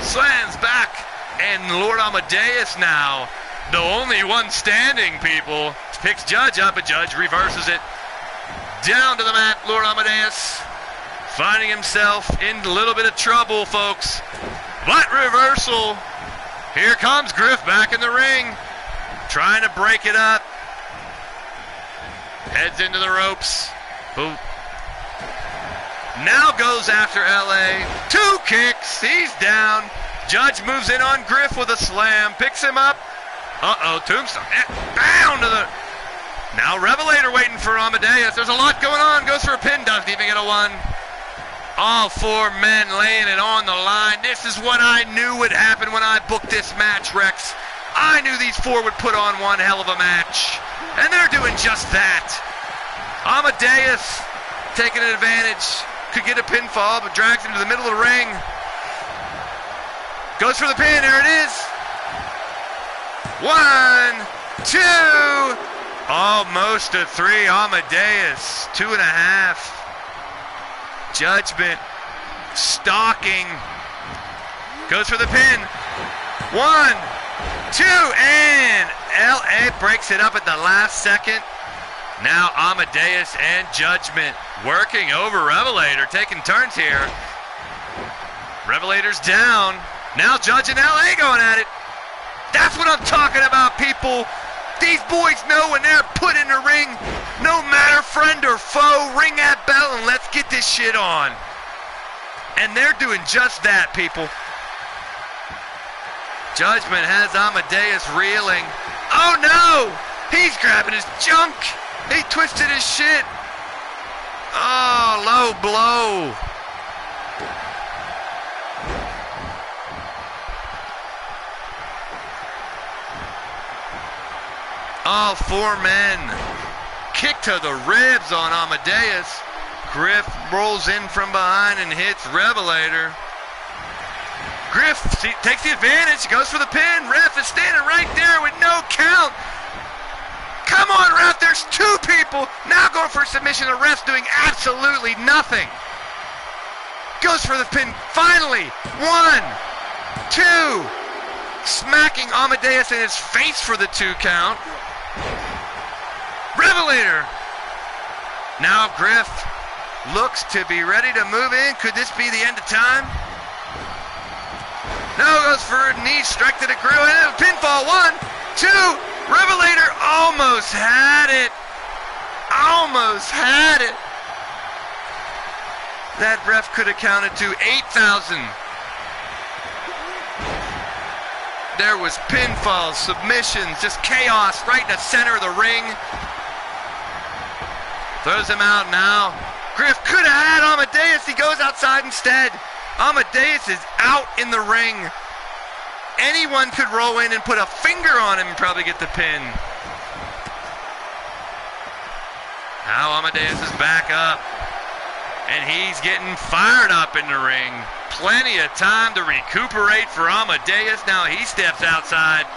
Slams back, and Lord Amadeus now, the only one standing, people, picks Judge up, but Judge reverses it. Down to the mat, Lord Amadeus, finding himself in a little bit of trouble, folks. But reversal. Here comes Griff back in the ring, trying to break it up. Heads into the ropes. Boom. Now goes after LA. 2 kicks. He's down. Judge moves in on Griff with a slam. Picks him up. Uh-oh. Tombstone. Down to the... Now Revelator waiting for Amadeus. There's a lot going on. Goes for a pin. Doesn't even get a 1. All 4 men laying it on the line. This is what I knew would happen when I booked this match, Rex. I knew these 4 would put on one hell of a match. And they're doing just that. Amadeus taking advantage. Could get a pinfall, but drags him to the middle of the ring. Goes for the pin. There it is. 1, 2. Almost a 3. Amadeus. 2.5. Judgment. Stalking. Goes for the pin. 1, 2. And LA breaks it up at the last second. Now Amadeus and Judgment working over Revelator, taking turns here. Revelator's down. Now Judge and LA going at it. That's what I'm talking about, people. These boys know when they're put in the ring, no matter friend or foe, ring that bell and let's get this shit on. And they're doing just that, people. Judgment has Amadeus reeling. Oh no! He's grabbing his junk. He twisted his shit. Oh, low blow. All 4 men. Kick to the ribs on Amadeus. Griff rolls in from behind and hits Revelator. Griff takes the advantage, goes for the pin. Ref is standing right there with no count. Come on, ref, there's 2 people. Now going for a submission. The ref's doing absolutely nothing. Goes for the pin, finally. 1, 2. Smacking Amadeus in his face for the 2 count. Revelator. Now Griff looks to be ready to move in. Could this be the end of time? No, goes for a knee strike to the grill and a pinfall. 1, 2. Revelator almost had it. Almost had it. That ref could have counted to 8,000. There was pinfalls, submissions, just chaos right in the center of the ring. Throws him out now. Griff could have had Amadeus. He goes outside instead. Amadeus is out in the ring. anyone could roll in and put a finger on him and probably get the pin. Now Amadeus is back up, and he's getting fired up in the ring. Plenty of time to recuperate for Amadeus. Now he steps outside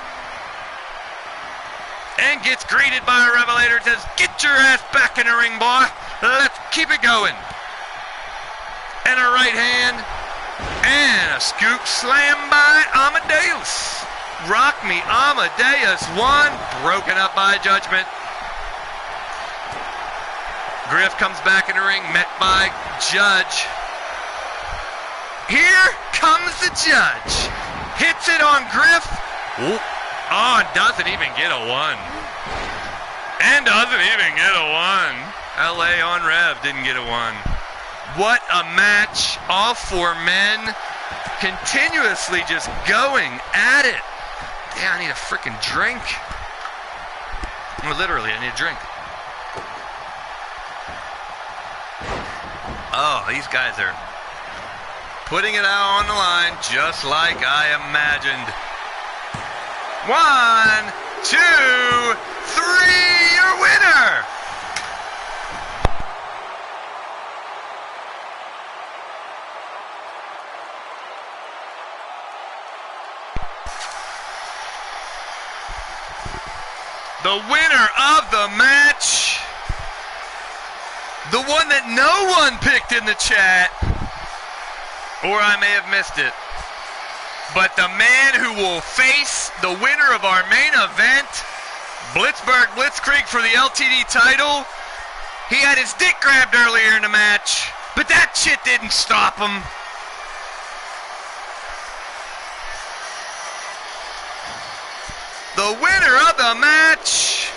and gets greeted by a Revelator and says, "Get your ass back in the ring, boy. Let's keep it going." And a right hand and a scoop slam by Amadeus. Rock Me Amadeus 1, broken up by judgment. Griff comes back in the ring, met by Judge. Here comes the Judge. Hits it on Griff. Ooh. Oh, and doesn't even get a 1. And doesn't even get a 1. LA on Rev didn't get a 1. What a match. All 4 men continuously just going at it. Damn, I need a freaking drink. Well, literally, I need a drink. Oh, these guys are putting it out on the line just like I imagined. 1, 2, 3, your winner! The winner of the match, the one that no one picked in the chat, or I may have missed it, but the man who will face the winner of our main event, Pittsburgh Blitzkrieg, for the LTD title. He had his dick grabbed earlier in the match, but that shit didn't stop him. The winner of the match,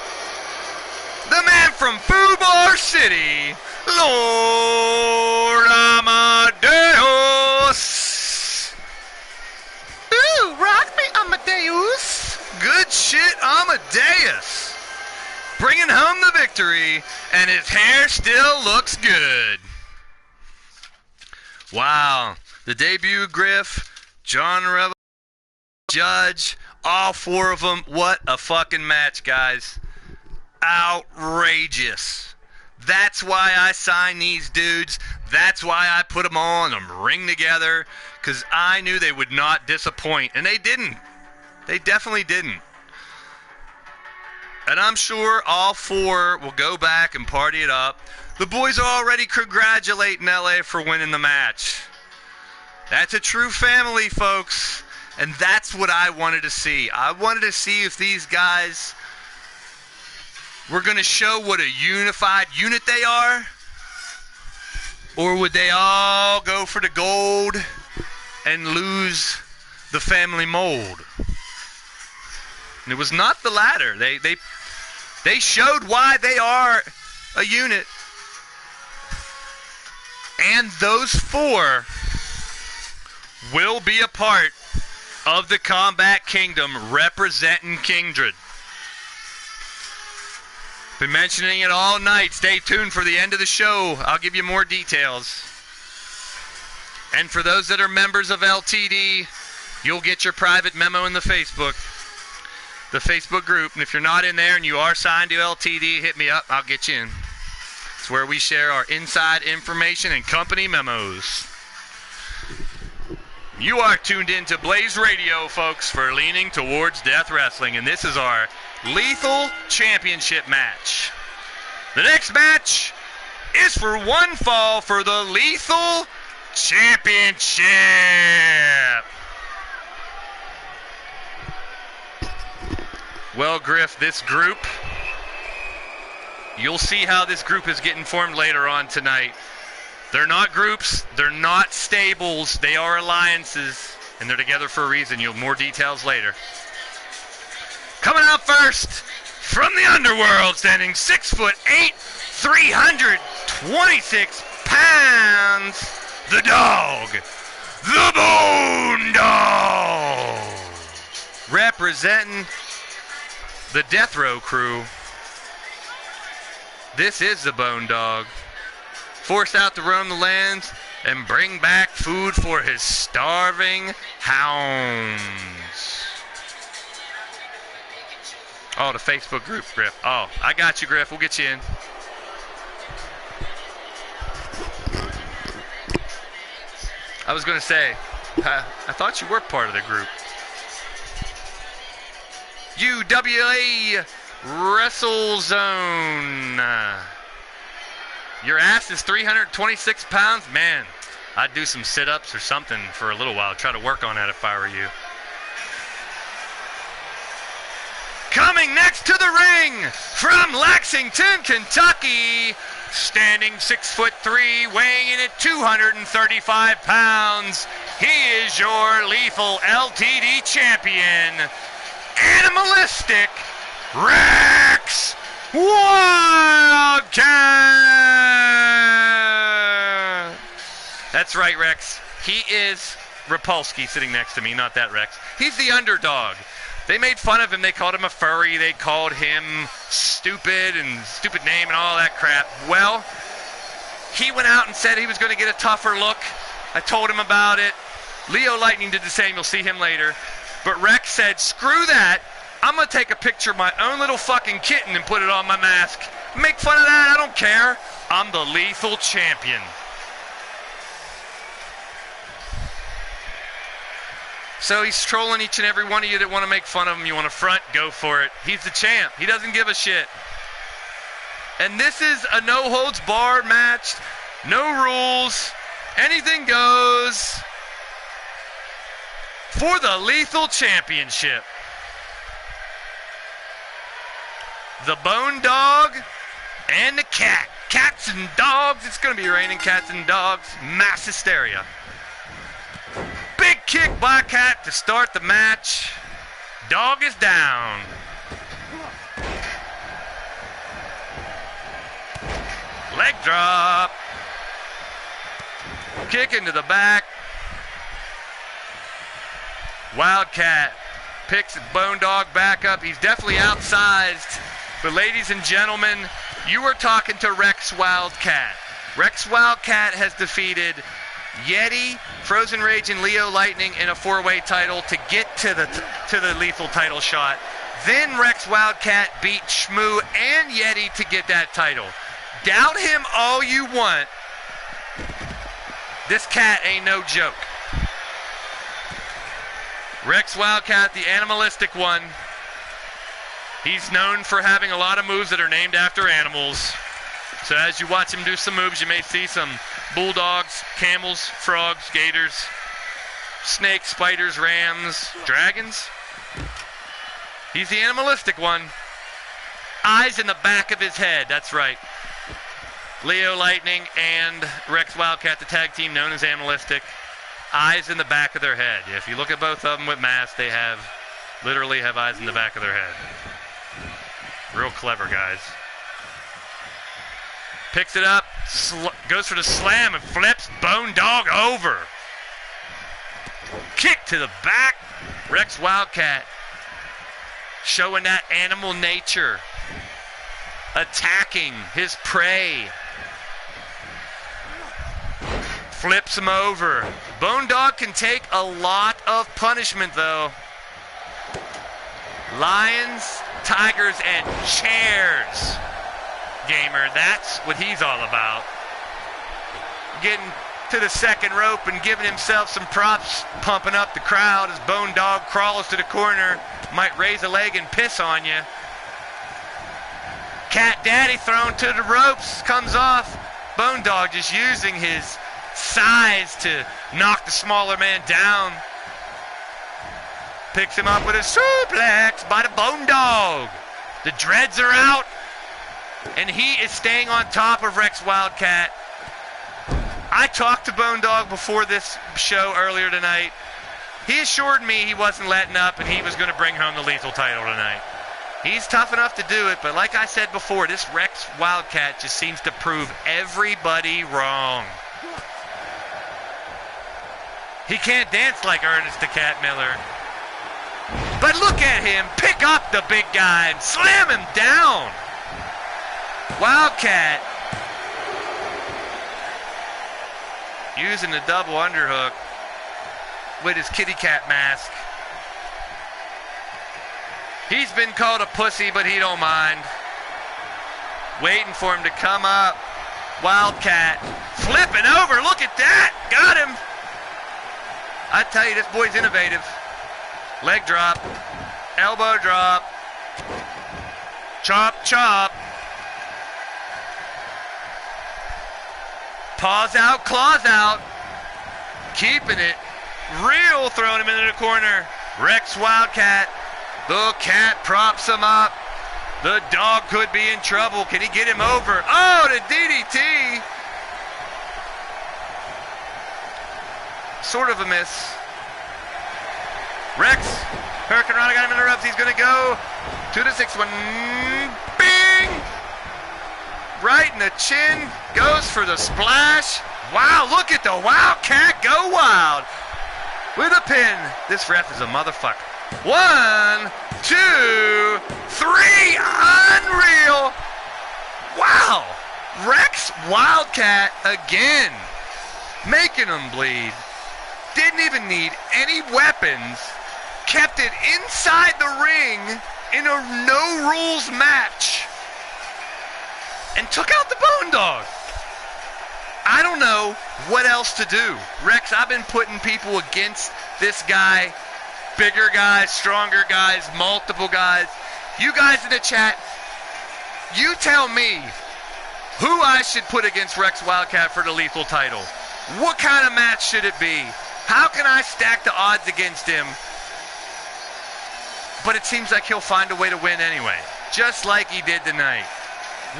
the man from Foo Bar City, Lord Amadeus. Ooh, rock me, Amadeus. Good shit, Amadeus. Bringing home the victory, and his hair still looks good. Wow. The debut Griff, John Revel, Judge, all 4 of them. What a fucking match, guys. Outrageous. That's why I signed these dudes. That's why I put them all in a ring together, because I knew they would not disappoint, and they didn't. They definitely didn't. And I'm sure all 4 will go back and party it up. The boys are already congratulating LA for winning the match. That's a true family, folks. And that's what I wanted to see. I wanted to see if these guys were going to show what a unified unit they are, or would they all go for the gold and lose the family mold. And it was not the latter. They showed why they are a unit. And those 4 will be a part of the Combat Kingdom, representing Kindred. Been mentioning it all night. Stay tuned for the end of the show. I'll give you more details. And for those that are members of LTD, you'll get your private memo in the Facebook group. And if you're not in there and you are signed to LTD, hit me up. I'll get you in. It's where we share our inside information and company memos. You are tuned in to Blaised Radio, folks, for Leaning Towards Death Wrestling, and this is our Lethal Championship match. The next match is for one fall for the Lethal Championship. Well, Griff, this group, you'll see how this group is getting formed later on tonight. They're not groups, they're not stables, they are alliances, and they're together for a reason. You'll have more details later. Coming out first, from the underworld, standing 6'8", 326 pounds, the dog, the Bone Dog, representing the Death Row crew. This is the Bone Dog. Forced out to roam the lands, and bring back food for his starving hounds. Oh, the Facebook group, Griff. Oh, I got you, Griff. We'll get you in. I was going to say, I thought you were part of the group. UWA Wrestle Zone. Your ass is 326 pounds? Man, I'd do some sit-ups or something for a little while. Try to work on that if I were you. Coming next to the ring from Lexington, Kentucky, standing 6'3", weighing in at 235 pounds. He is your lethal LTD champion, Animalistic Rex Wildcat. That's right, Rex. He is Repulsky sitting next to me, not that Rex. He's the underdog. They made fun of him. They called him a furry. They called him stupid and stupid name and all that crap. Well, he went out and said he was going to get a tougher look. I told him about it. Leo Lightning did the same. You'll see him later. But Rex said, screw that. I'm going to take a picture of my own little fucking kitten and put it on my mask. Make fun of that. I don't care. I'm the lethal champion. So he's trolling each and every one of you that want to make fun of him. You want to front? Go for it. He's the champ. He doesn't give a shit. And this is a no-holds-barred match. No rules. Anything goes for the Lethal Championship. The Bone Dog and the Cat. Cats and dogs. It's going to be raining cats and dogs. Mass hysteria. Big kick by Cat to start the match. Dog is down. Leg drop. Kick into the back. Wildcat picks Bone Dog back up. He's definitely outsized. But ladies and gentlemen, you are talking to Rex Wildcat. Rex Wildcat has defeated Yeti, Frozen Rage, and Leo Lightning in a four-way title to get to the lethal title shot. Then Rex Wildcat beat Shmoo and Yeti to get that title. Doubt him all you want. This cat ain't no joke. Rex Wildcat, the animalistic one. He's known for having a lot of moves that are named after animals. So as you watch him do some moves, you may see some bulldogs, camels, frogs, gators, snakes, spiders, rams, dragons. He's the animalistic one. Eyes in the back of his head, that's right. Leo Lightning and Rex Wildcat, the tag team known as Animalistic. Eyes in the back of their head. If you look at both of them with masks, they literally have eyes in the back of their head. Real clever guys. Picks it up, goes for the slam and flips Bone Dog over. Kick to the back. Rex Wildcat showing that animal nature. Attacking his prey. Flips him over. Bone Dog can take a lot of punishment though. Lions, tigers, and chairs. Gamer, that's what he's all about. Getting to the second rope and giving himself some props, pumping up the crowd as Bone Dog crawls to the corner, might raise a leg and piss on you. Cat Daddy thrown to the ropes, comes off. Bone Dog just using his size to knock the smaller man down. Picks him up with a suplex by the Bone Dog. The dreads are out. And he is staying on top of Rex Wildcat. I talked to Bone Dog before this show earlier tonight. He assured me he wasn't letting up and he was going to bring home the lethal title tonight. He's tough enough to do it, but like I said before, this Rex Wildcat just seems to prove everybody wrong. He can't dance like Ernest the Cat Miller. But look at him pick up the big guy and slam him down. Wildcat using the double underhook with his kitty cat mask. He's been called a pussy, but he don't mind. Waiting for him to come up. Wildcat flipping over. Look at that. Got him. I tell you, this boy's innovative. Leg drop. Elbow drop. Chop, chop. Paws out, claws out. Keeping it real, throwing him into the corner. Rex Wildcat. The cat props him up. The dog could be in trouble. Can he get him over? Oh, the DDT. Sort of a miss. Rex, Hurricane Rana got him in the ropes. He's going to go to the 6-1. Bing! Right in the chin. Goes for the splash. Wow, look at the Wildcat go wild. With a pin. This ref is a motherfucker. 1, 2, 3. Unreal. Wow. Rex Wildcat again. Making him bleed. Didn't even need any weapons. Kept it inside the ring in a no-rules match. And took out the Bone Dog. I don't know what else to do. Rex, I've been putting people against this guy. Bigger guys, stronger guys, multiple guys. You guys in the chat, you tell me who I should put against Rex Wildcat for the lethal title. What kind of match should it be? How can I stack the odds against him? But it seems like he'll find a way to win anyway, just like he did tonight.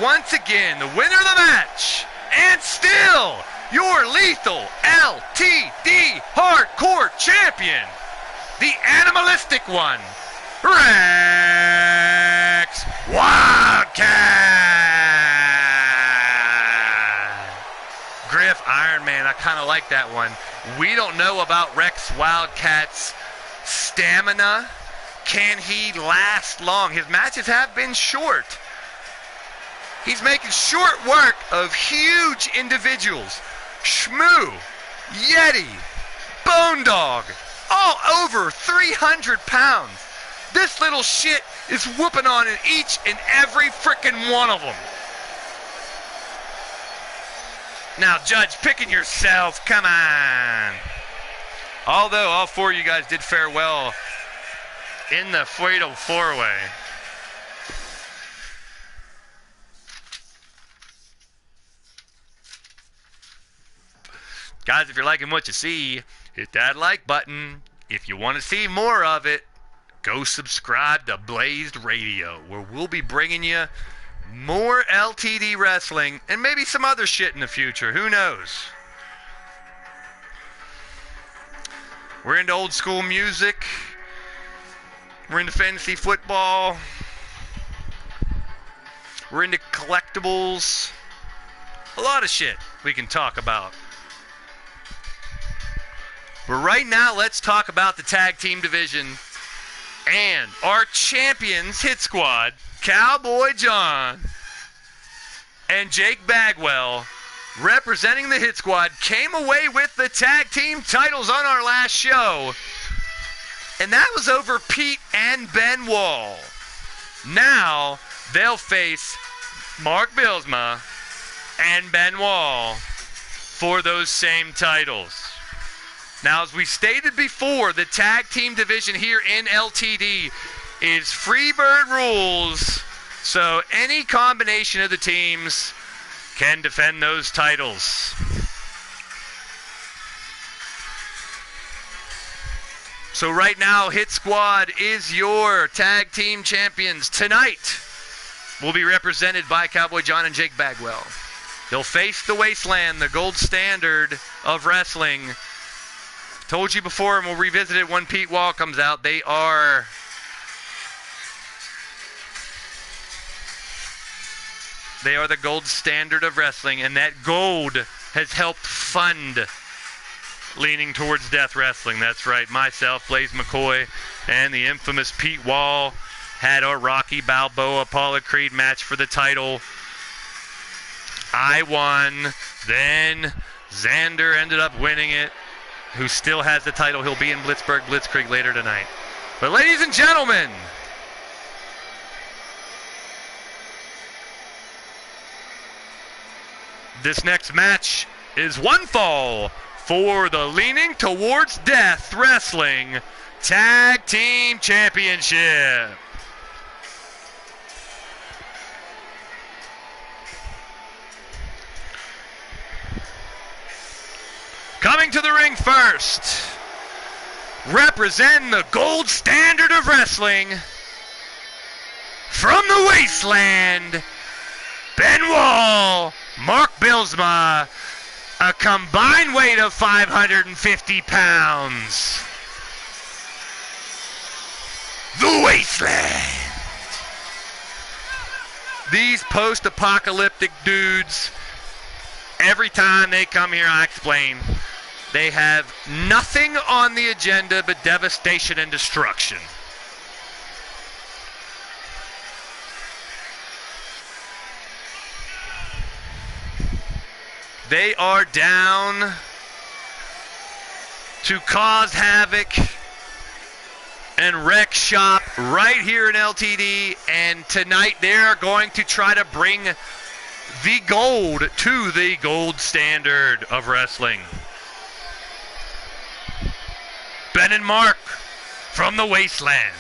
Once again, the winner of the match, and still your lethal LTD Hardcore Champion, the animalistic one, Rex Wildcat. Griff, Iron Man, I kind of like that one. We don't know about Rex Wildcat's stamina. Can he last long? His matches have been short. He's making short work of huge individuals. Shmoo, Yeti, Bone Dog, all over 300 pounds. This little shit is whooping on in each and every frickin' one of them. Now, Judge, picking yourself, come on. Although all four of you guys did fare well in the Fatal 4-Way. Guys, if you're liking what you see, hit that like button. If you want to see more of it, go subscribe to Blaised Radio, where we'll be bringing you more LTD wrestling and maybe some other shit in the future. Who knows? We're into old school music. We're into fantasy football. We're into collectibles. A lot of shit we can talk about. But right now, let's talk about the tag team division and our champions hit squad, Cowboy John and Jake Bagwell, representing the hit squad, came away with the tag team titles on our last show. And that was over Pete and Ben Wall. Now they'll face Mark Bilsma and Ben Wall for those same titles. Now, as we stated before, the tag team division here in LTD is Freebird rules, so any combination of the teams can defend those titles. So right now, Hit Squad is your tag team champions. Tonight will be represented by Cowboy John and Jake Bagwell. They'll face the Wasteland, the gold standard of wrestling. Told you before, and we'll revisit it when Pete Wall comes out. They are the gold standard of wrestling, and that gold has helped fund Leaning Towards Death Wrestling. That's right, myself, Blaise McCoy, and the infamous Pete Wall had a Rocky Balboa Apollo Creed match for the title. I won, then Xander ended up winning it, who still has the title. He'll be in Pittsburgh Blitzkrieg later tonight. But ladies and gentlemen, this next match is one fall for the Leaning Towards Death Wrestling Tag Team Championship. Coming to the ring first, representing the gold standard of wrestling, from the wasteland, Benoit, Mark Bilsma, a combined weight of 550 pounds. The Wasteland. These post-apocalyptic dudes, every time they come here, I explain, they have nothing on the agenda but devastation and destruction. They are down to cause havoc and wreck shop right here in LTD, and tonight they are going to try to bring the gold to the gold standard of wrestling. Ben and Mark from the Wasteland.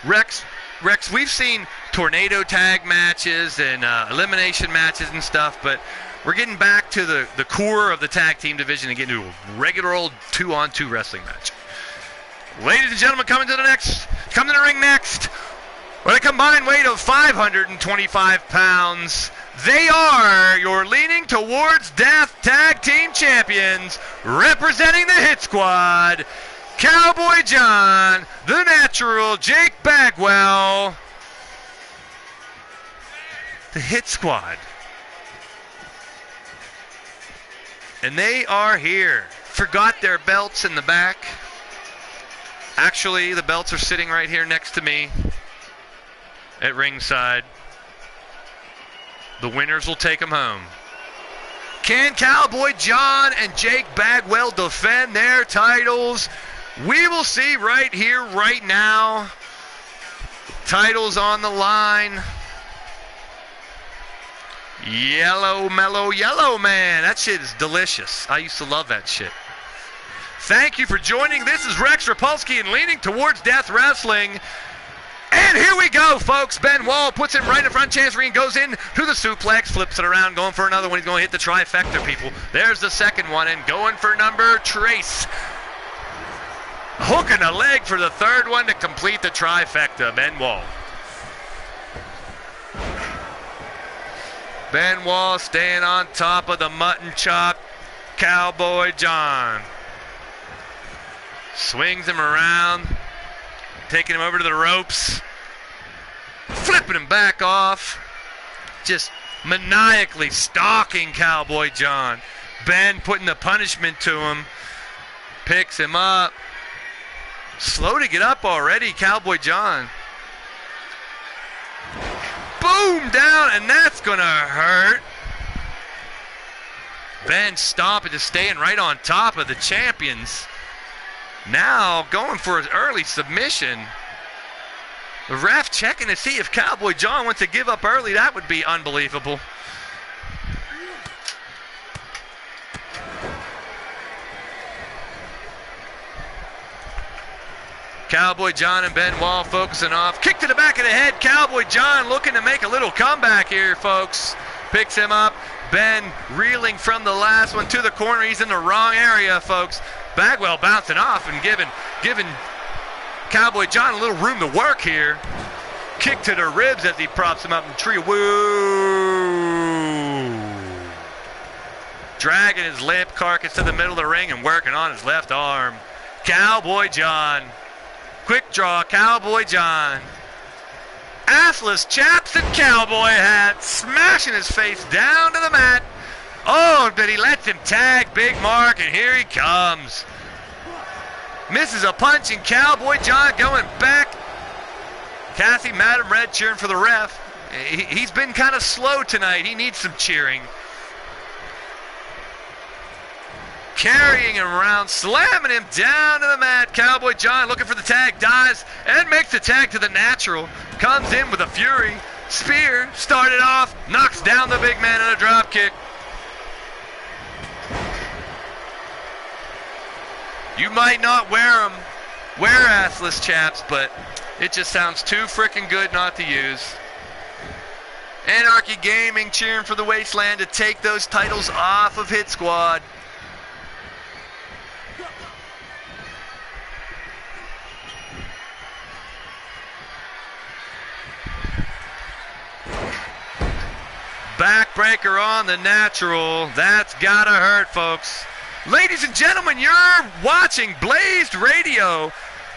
Rex, we've seen tornado tag matches and elimination matches and stuff, but we're getting back to the core of the tag team division and getting to a regular old 2-on-2 wrestling match. Ladies and gentlemen, coming to the ring next, with a combined weight of 525 pounds, they are your Leaning Towards Death Tag Team Champions, representing the Hit Squad, Cowboy John, The Natural, Jake Bagwell, the Hit Squad. And they are here. Forgot their belts in the back. Actually, the belts are sitting right here next to me at ringside. The winners will take them home. Can Cowboy John and Jake Bagwell defend their titles? We will see right here, right now. Titles on the line. Yellow, mellow, yellow man. That shit is delicious. I used to love that shit. Thank you for joining. This is Rex Repulsky and Leaning Towards Death Wrestling. And here we go, folks. Ben Wall puts him right in front. Chance Ring goes in to the suplex, flips it around, going for another one. He's going to hit the trifecta, people. There's the second one, and going for number Trace. Hooking a leg for the third one to complete the trifecta. Ben Wall. Ben Wall staying on top of the mutton chop. Cowboy John. Swings him around. Taking him over to the ropes. Flipping him back off. Just maniacally stalking Cowboy John. Ben putting the punishment to him. Picks him up. Slow to get up already, Cowboy John. Boom, down, and that's going to hurt. Ben stomping, just staying right on top of the champions. Now going for his early submission. The ref checking to see if Cowboy John wants to give up early. That would be unbelievable. Cowboy John and Ben Wall focusing off. Kick to the back of the head. Cowboy John looking to make a little comeback here, folks. Picks him up. Ben reeling from the last one to the corner. He's in the wrong area, folks. Bagwell bouncing off and giving Cowboy John a little room to work here. Kick to the ribs as he props him up in the tree. Woo! Dragging his limp carcass to the middle of the ring and working on his left arm. Cowboy John. Quick draw, Cowboy John. Assless chaps and cowboy hat, smashing his face down to the mat. Oh, but he lets him tag Big Mark, and here he comes. Misses a punch, and Cowboy John going back. Kathy, Madam Red cheering for the ref. He's been kind of slow tonight. He needs some cheering. Carrying him around, slamming him down to the mat. Cowboy John looking for the tag, dives, and makes the tag to the natural. Comes in with a fury. Spear started off, knocks down the big man on a drop kick. You might not wear assless chaps, but it just sounds too freaking good not to use. Anarchy Gaming cheering for the Wasteland to take those titles off of Hit Squad. Backbreaker on the natural. That's gotta hurt, folks. Ladies and gentlemen, you're watching Blaised Radio,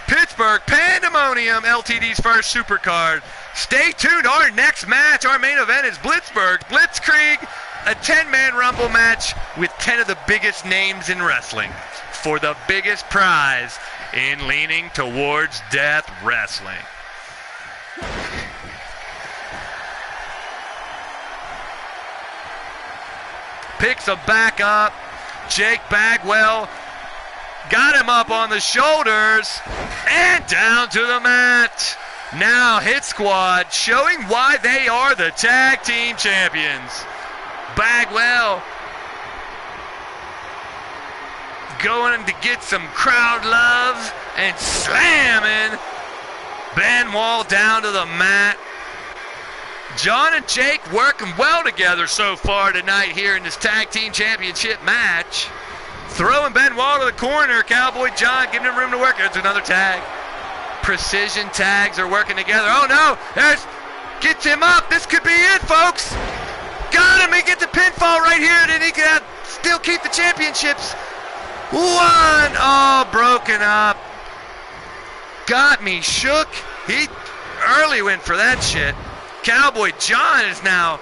Pittsburgh, Pandemonium, LTD's first Supercard. Stay tuned. Our next match, our main event is Blitzkrieg, a 10-man Rumble match with 10 of the biggest names in wrestling for the biggest prize in leaning towards death wrestling. Picks him back up. Jake Bagwell got him up on the shoulders and down to the mat. Now Hit Squad showing why they are the tag team champions. Bagwell going to get some crowd love and slamming Benoit down to the mat. John and Jake working well together so far tonight here in this tag team championship match. Throwing Benoit to the corner. Cowboy John giving him room to work. There's another tag. Precision tags are working together. Oh no, gets him up. This could be it, folks. Got him. He gets the pinfall right here, and he can still keep the championships. One, all broken up. Got me shook. He early went for that shit. Cowboy John is now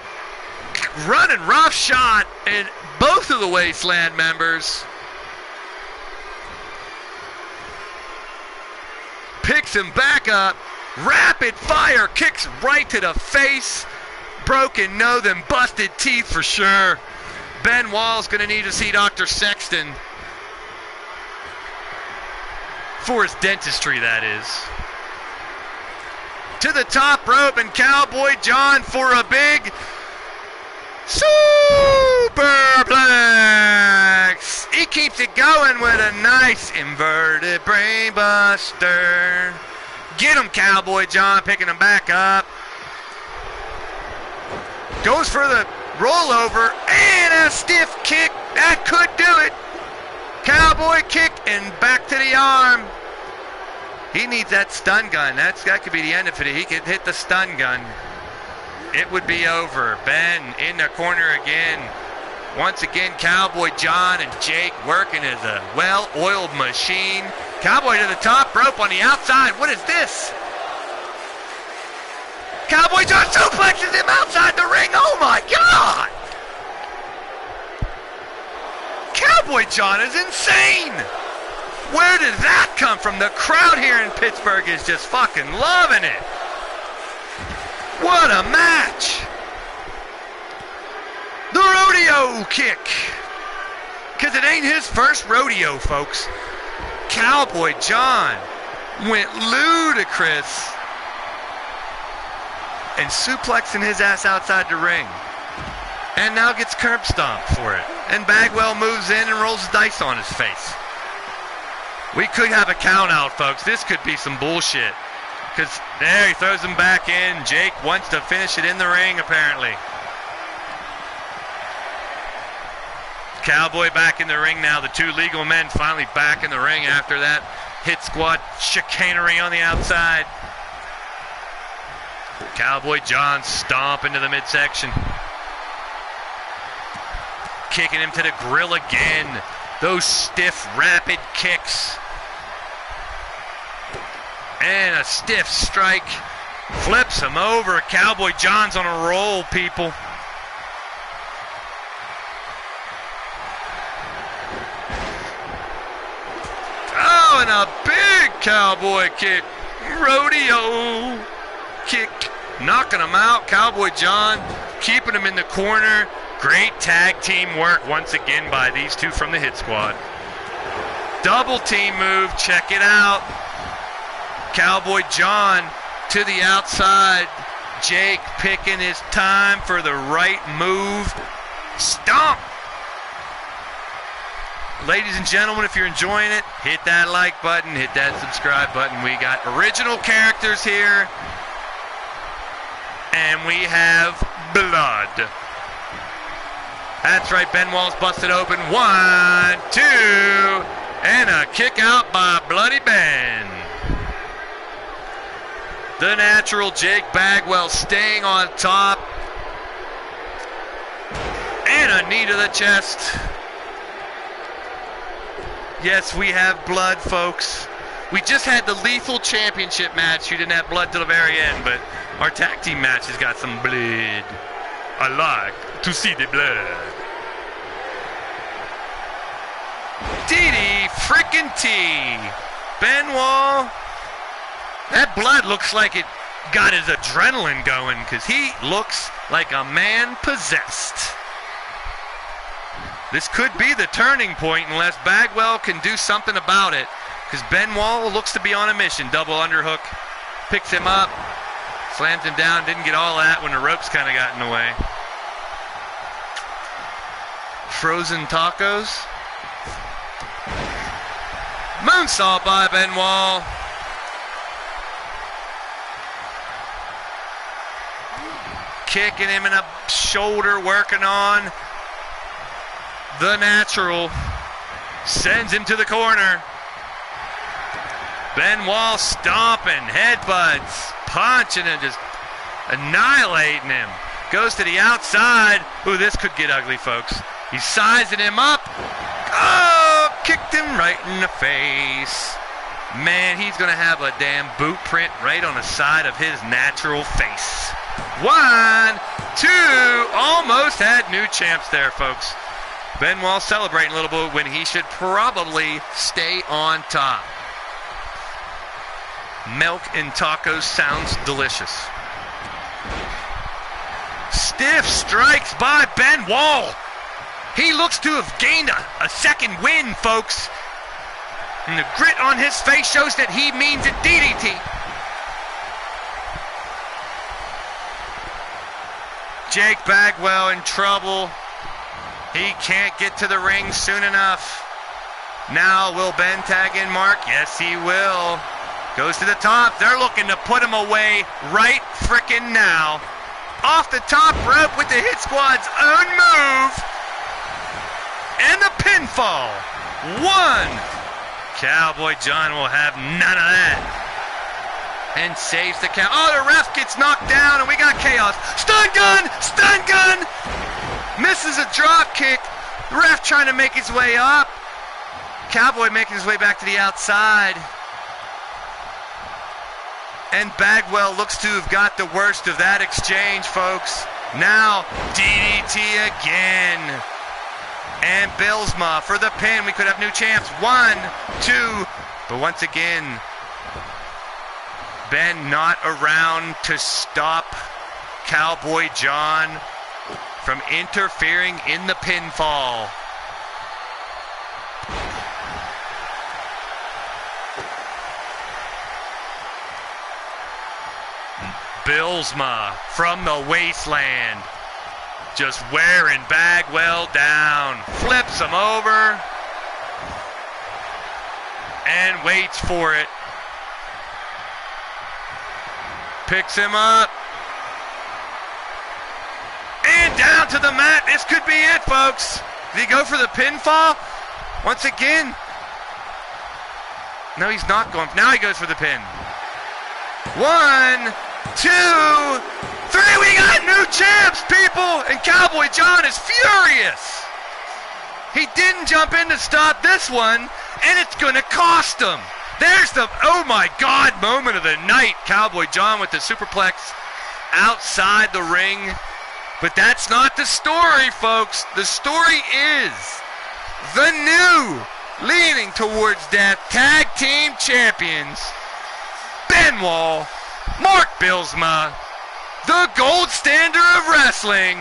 running roughshod in both of the Wasteland members. Picks him back up. Rapid fire kicks right to the face. Broken nose and busted teeth for sure. Benoit's going to need to see Dr. Sexton. For his dentistry, that is. To the top rope, and Cowboy John for a big superplex. He keeps it going with a nice inverted brainbuster. Get him, Cowboy John, picking him back up. Goes for the rollover and a stiff kick. That could do it. Cowboy kick and back to the arm. He needs that stun gun. That could be the end of it. He could hit the stun gun. It would be over. Ben in the corner again. Once again, Cowboy John and Jake working as a well-oiled machine. Cowboy to the top rope on the outside. What is this? Cowboy John suplexes him outside the ring. Oh my God! Cowboy John is insane. Where did that come from? The crowd here in Pittsburgh is just fucking loving it. What a match. The rodeo kick. Because it ain't his first rodeo, folks. Cowboy John went ludicrous and suplexing his ass outside the ring. And now gets curb stomped for it. And Bagwell moves in and rolls the dice on his face. We could have a count out, folks. This could be some bullshit. Because there, he throws him back in. Jake wants to finish it in the ring, apparently. Cowboy back in the ring now. The two legal men finally back in the ring after that Hit Squad chicanery on the outside. Cowboy John stomp into the midsection. Kicking him to the grill again. Those stiff, rapid kicks. And a stiff strike. Flips him over. Cowboy John's on a roll, people. Oh, and a big cowboy kick. Rodeo kick. Knocking him out. Cowboy John keeping him in the corner. Great tag team work once again by these two from the Hit Squad. Double team move. Check it out. Cowboy John to the outside. Jake picking his time for the right move. Stomp. Ladies and gentlemen, if you're enjoying it, hit that like button, hit that subscribe button. We got original characters here. And we have blood. That's right, Benoit's busted open. 1, 2, and a kick out by Bloody Ben. The natural Jake Bagwell staying on top. And a knee to the chest. Yes, we have blood, folks. We just had the Lethal Championship match. You didn't have blood till the very end, but our tag team match has got some blood. I like to see the blood. DD frickin' T. Benoit. That blood looks like it got his adrenaline going because he looks like a man possessed. This could be the turning point unless Bagwell can do something about it because Benoit looks to be on a mission. Double underhook, picks him up, slams him down, didn't get all that when the ropes kind of got in the way. Frozen tacos. Moonsault by Benoit. Kicking him in the shoulder, working on. The natural sends him to the corner. Benoit stomping, headbutts, punching and just annihilating him. Goes to the outside. Ooh, this could get ugly, folks. He's sizing him up. Oh, kicked him right in the face. Man, he's going to have a damn boot print right on the side of his natural face. 1, 2, almost had new champs there, folks. Benoit celebrating a little bit when he should probably stay on top. Milk and tacos sounds delicious. Stiff strikes by Benoit. He looks to have gained a second win, folks. And the grit on his face shows that he means a DDT. Jake Bagwell in trouble. He can't get to the ring soon enough. Now will Ben tag in Mark? Yes, he will. Goes to the top. They're looking to put him away right frickin' now. Off the top rope with the Hit Squad's own move. And the pinfall. 1. Cowboy John will have none of that. And saves the count. Oh, the ref gets knocked down and we got chaos. Stun gun! Stun gun! Misses a drop kick. The ref trying to make his way up. Cowboy making his way back to the outside. And Bagwell looks to have got the worst of that exchange, folks. Now, DDT again. And Billsma for the pin. We could have new champs. 1, 2. But once again, Ben not around to stop Cowboy John from interfering in the pinfall. Billsma from the wasteland. Just wearing Bagwell down. Flips him over. And waits for it. Picks him up. And down to the mat. This could be it, folks. Did he go for the pinfall? Once again. No, he's not going. Now he goes for the pin. 1, 2, 3. We got new champs, people. And Cowboy John is furious. He didn't jump in to stop this one. And it's going to cost him. There's the, oh my God, moment of the night. Cowboy John with the superplex outside the ring. But that's not the story, folks. The story is the new Leaning Towards Death Tag Team Champions, Benoit, Mark Bilsma, the gold standard of wrestling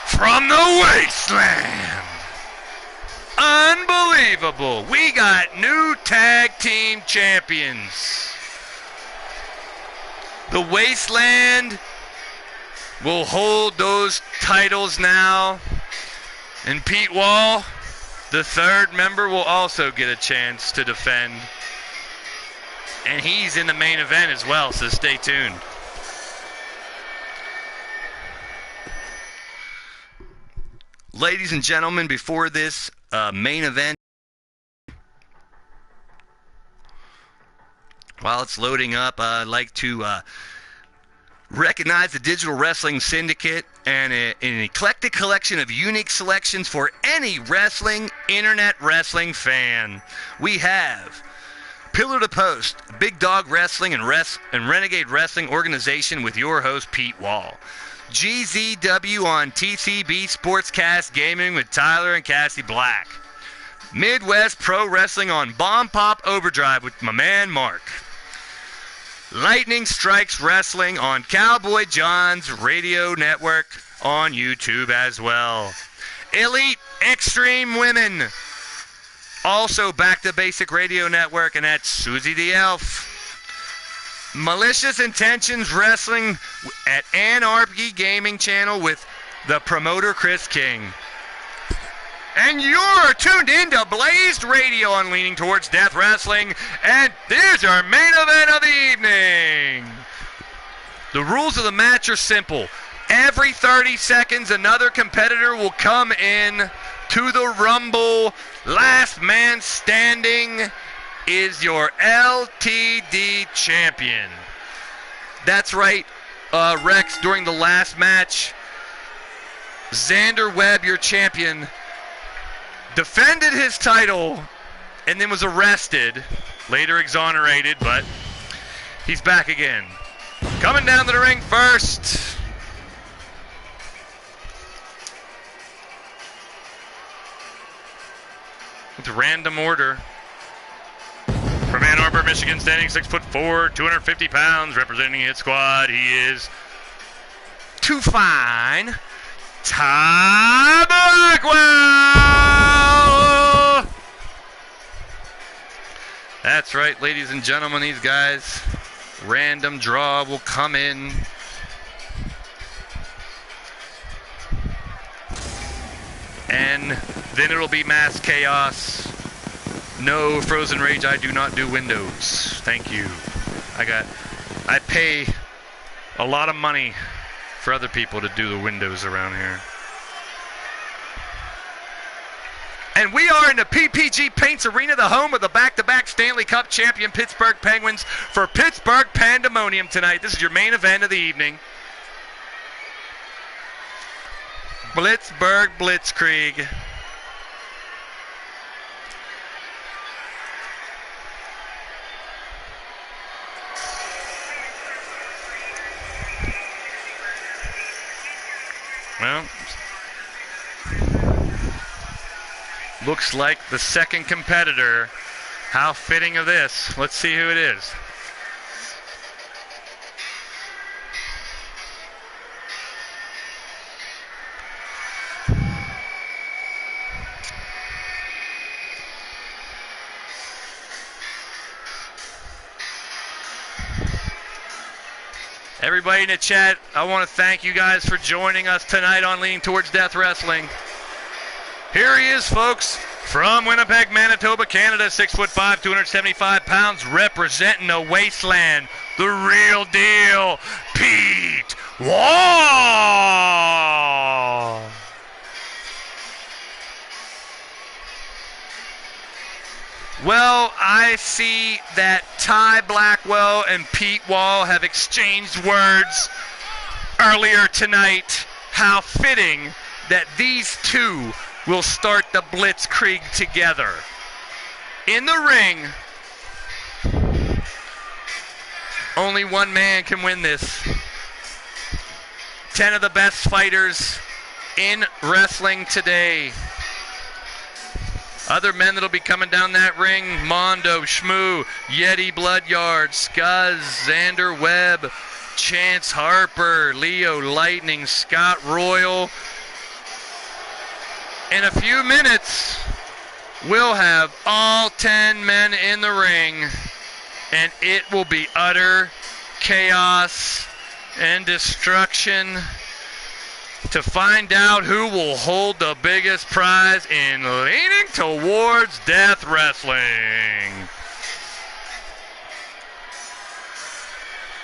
from the wasteland. Unbelievable. We got new tag team champions. The wasteland will hold those titles now. And Pete Wall, the third member, will also get a chance to defend. And he's in the main event as well, so stay tuned. Ladies and gentlemen, before this main event, while it's loading up, I'd like to recognize the Digital Wrestling Syndicate and an eclectic collection of unique selections for any internet wrestling fan. We have Pillar to Post, Big Dog Wrestling and Renegade Wrestling organization with your host, Pete Wall. GZW on TCB Sportscast Gaming with Tyler and Cassie Black. Midwest Pro Wrestling on Bomb Pop Overdrive with my man Mark. Lightning Strikes Wrestling on Cowboy John's Radio Network on YouTube as well. Elite Extreme Women, also Back to Basic Radio Network, and that's Susie the Elf. Malicious Intentions Wrestling at Anarchy Gaming Channel with the promoter Chris King. And you're tuned into Blaised Radio on Leaning Towards Death Wrestling, and here's our main event of the evening. The rules of the match are simple. Every 30 seconds, another competitor will come in to the Rumble. Last man standing is your LTD champion. That's right, Rex, during the last match, Xander Webb, your champion, defended his title and then was arrested, later exonerated, but he's back again. Coming down to the ring first, with random order, from Ann Arbor, Michigan, standing 6'4", 250 pounds, representing Hit Squad, he is too fine. Ty Blackwell! That's right, ladies and gentlemen, these guys, random draw will come in. And then it'll be mass chaos. No Frozen Rage, I do not do windows. Thank you. I pay a lot of money for other people to do the windows around here. And we are in the PPG Paints Arena, the home of the back-to-back Stanley Cup champion Pittsburgh Penguins for Pittsburgh Pandemonium tonight. This is your main event of the evening. Blitzburgh Blitzkrieg. Well, looks like the second competitor. How fitting of this. Let's see who it is. Everybody in the chat, I want to thank you guys for joining us tonight on Leaning Towards Death Wrestling. Here he is, folks, from Winnipeg, Manitoba, Canada, 6'5", 275 pounds, representing the wasteland, the real deal, Pete Wall. Well, I see that Ty Blackwell and Pete Wall have exchanged words earlier tonight. How fitting that these two will start the Blitzkrieg together. In the ring, only one man can win this. 10 of the best fighters in wrestling today. Other men that'll be coming down that ring: Mondo, Shmoo, Yeti Bloodyard, Scuzz, Xander Webb, Chance Harper, Leo Lightning, Scott Royal. In a few minutes, we'll have all 10 men in the ring, and it will be utter chaos and destruction to find out who will hold the biggest prize in Leaning Towards Death Wrestling.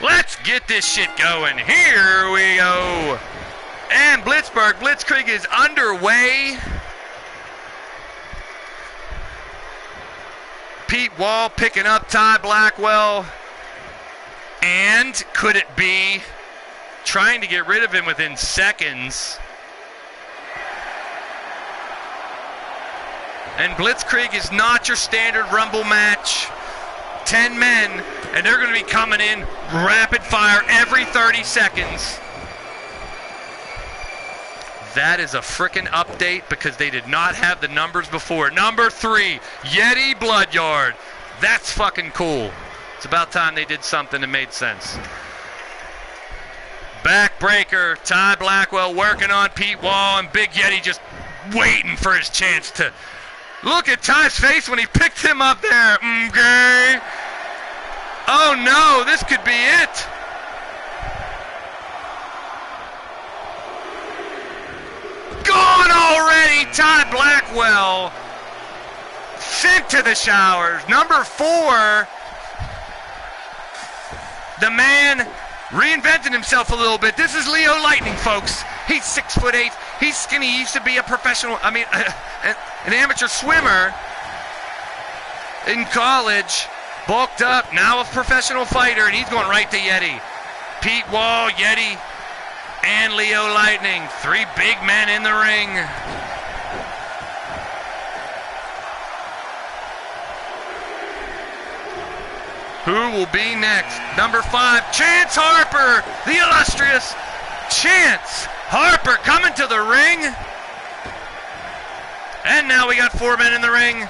Let's get this shit going. Here we go. And Blitzkrieg is underway. Pete Wall picking up Ty Blackwell. And could it be trying to get rid of him within seconds? And Blitzkrieg is not your standard Rumble match. 10 men, and they're going to be coming in rapid fire every 30 seconds. That is a frickin' update because they did not have the numbers before. Number 3, Yeti Bloodyard. That's fucking cool. It's about time they did something that made sense. Backbreaker, Ty Blackwell working on Pete Wall, and Big Yeti just waiting for his chance to. Look at Ty's face when he picked him up there. Okay. Oh no, this could be it. Gone already, Ty Blackwell. Sent to the showers. Number 4, the man reinvented himself a little bit. This is Leo Lightning, folks. He's 6'8". He's skinny. He used to be a professional, an amateur swimmer in college. Bulked up, now a professional fighter, and he's going right to Yeti. Pete Wall, Yeti, and Leo Lightning. 3 big men in the ring. Who will be next? Number 5, Chance Harper, the illustrious Chance Harper coming to the ring. And now we got 4 men in the ring.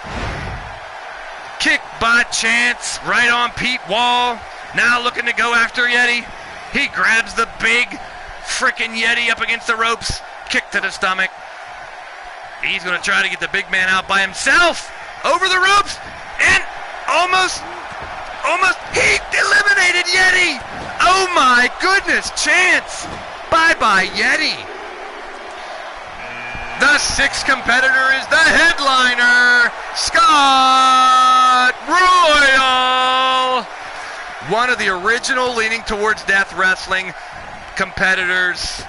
Kick by Chance right on Pete Wall. Now looking to go after Yeti. He grabs the big frickin' Yeti up against the ropes. Kick to the stomach. He's going to try to get the big man out by himself. Over the ropes. And almost, he eliminated Yeti. Oh my goodness, Chance. Bye-bye, Yeti. The 6th competitor is the headliner, Scott Royal. One of the original Leaning Towards Death Wrestling competitors.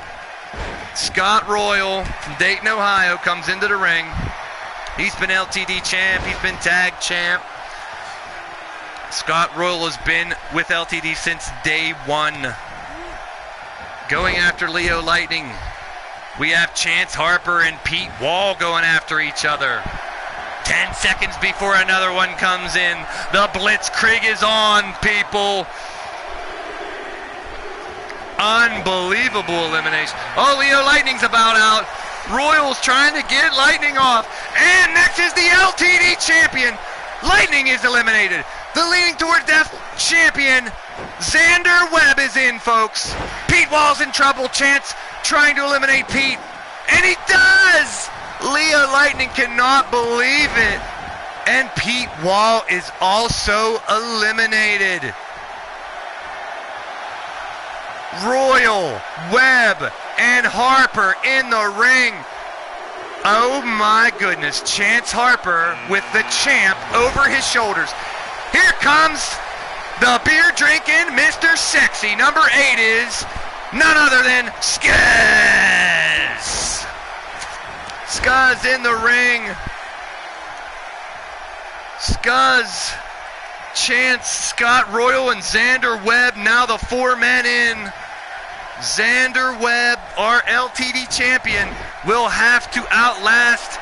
Scott Royal from Dayton, Ohio, comes into the ring. He's been LTD champ. He's been tag champ. Scott Royal has been with LTD since day 1. Going after Leo Lightning. We have Chance Harper and Pete Wall going after each other. 10 seconds before another one comes in. The Blitzkrieg is on, people. Unbelievable elimination. Oh, Leo Lightning's about out. Royal's trying to get Lightning off. And next is the LTD champion. Lightning is eliminated. The Leaning Toward Death champion, Xander Webb, is in, folks. Pete Wall's in trouble. Chance trying to eliminate Pete. And he does! Leo Lightning cannot believe it. And Pete Wall is also eliminated. Royal, Webb, and Harper in the ring. Oh my goodness. Chance Harper with the champ over his shoulders. Here comes the beer drinking Mr. Sexy. Number 8 is none other than Scuzz. Scuzz in the ring. Scuzz, Chance, Scott Royal, and Xander Webb. Now the 4 men in. Xander Webb, our LTD champion, will have to outlast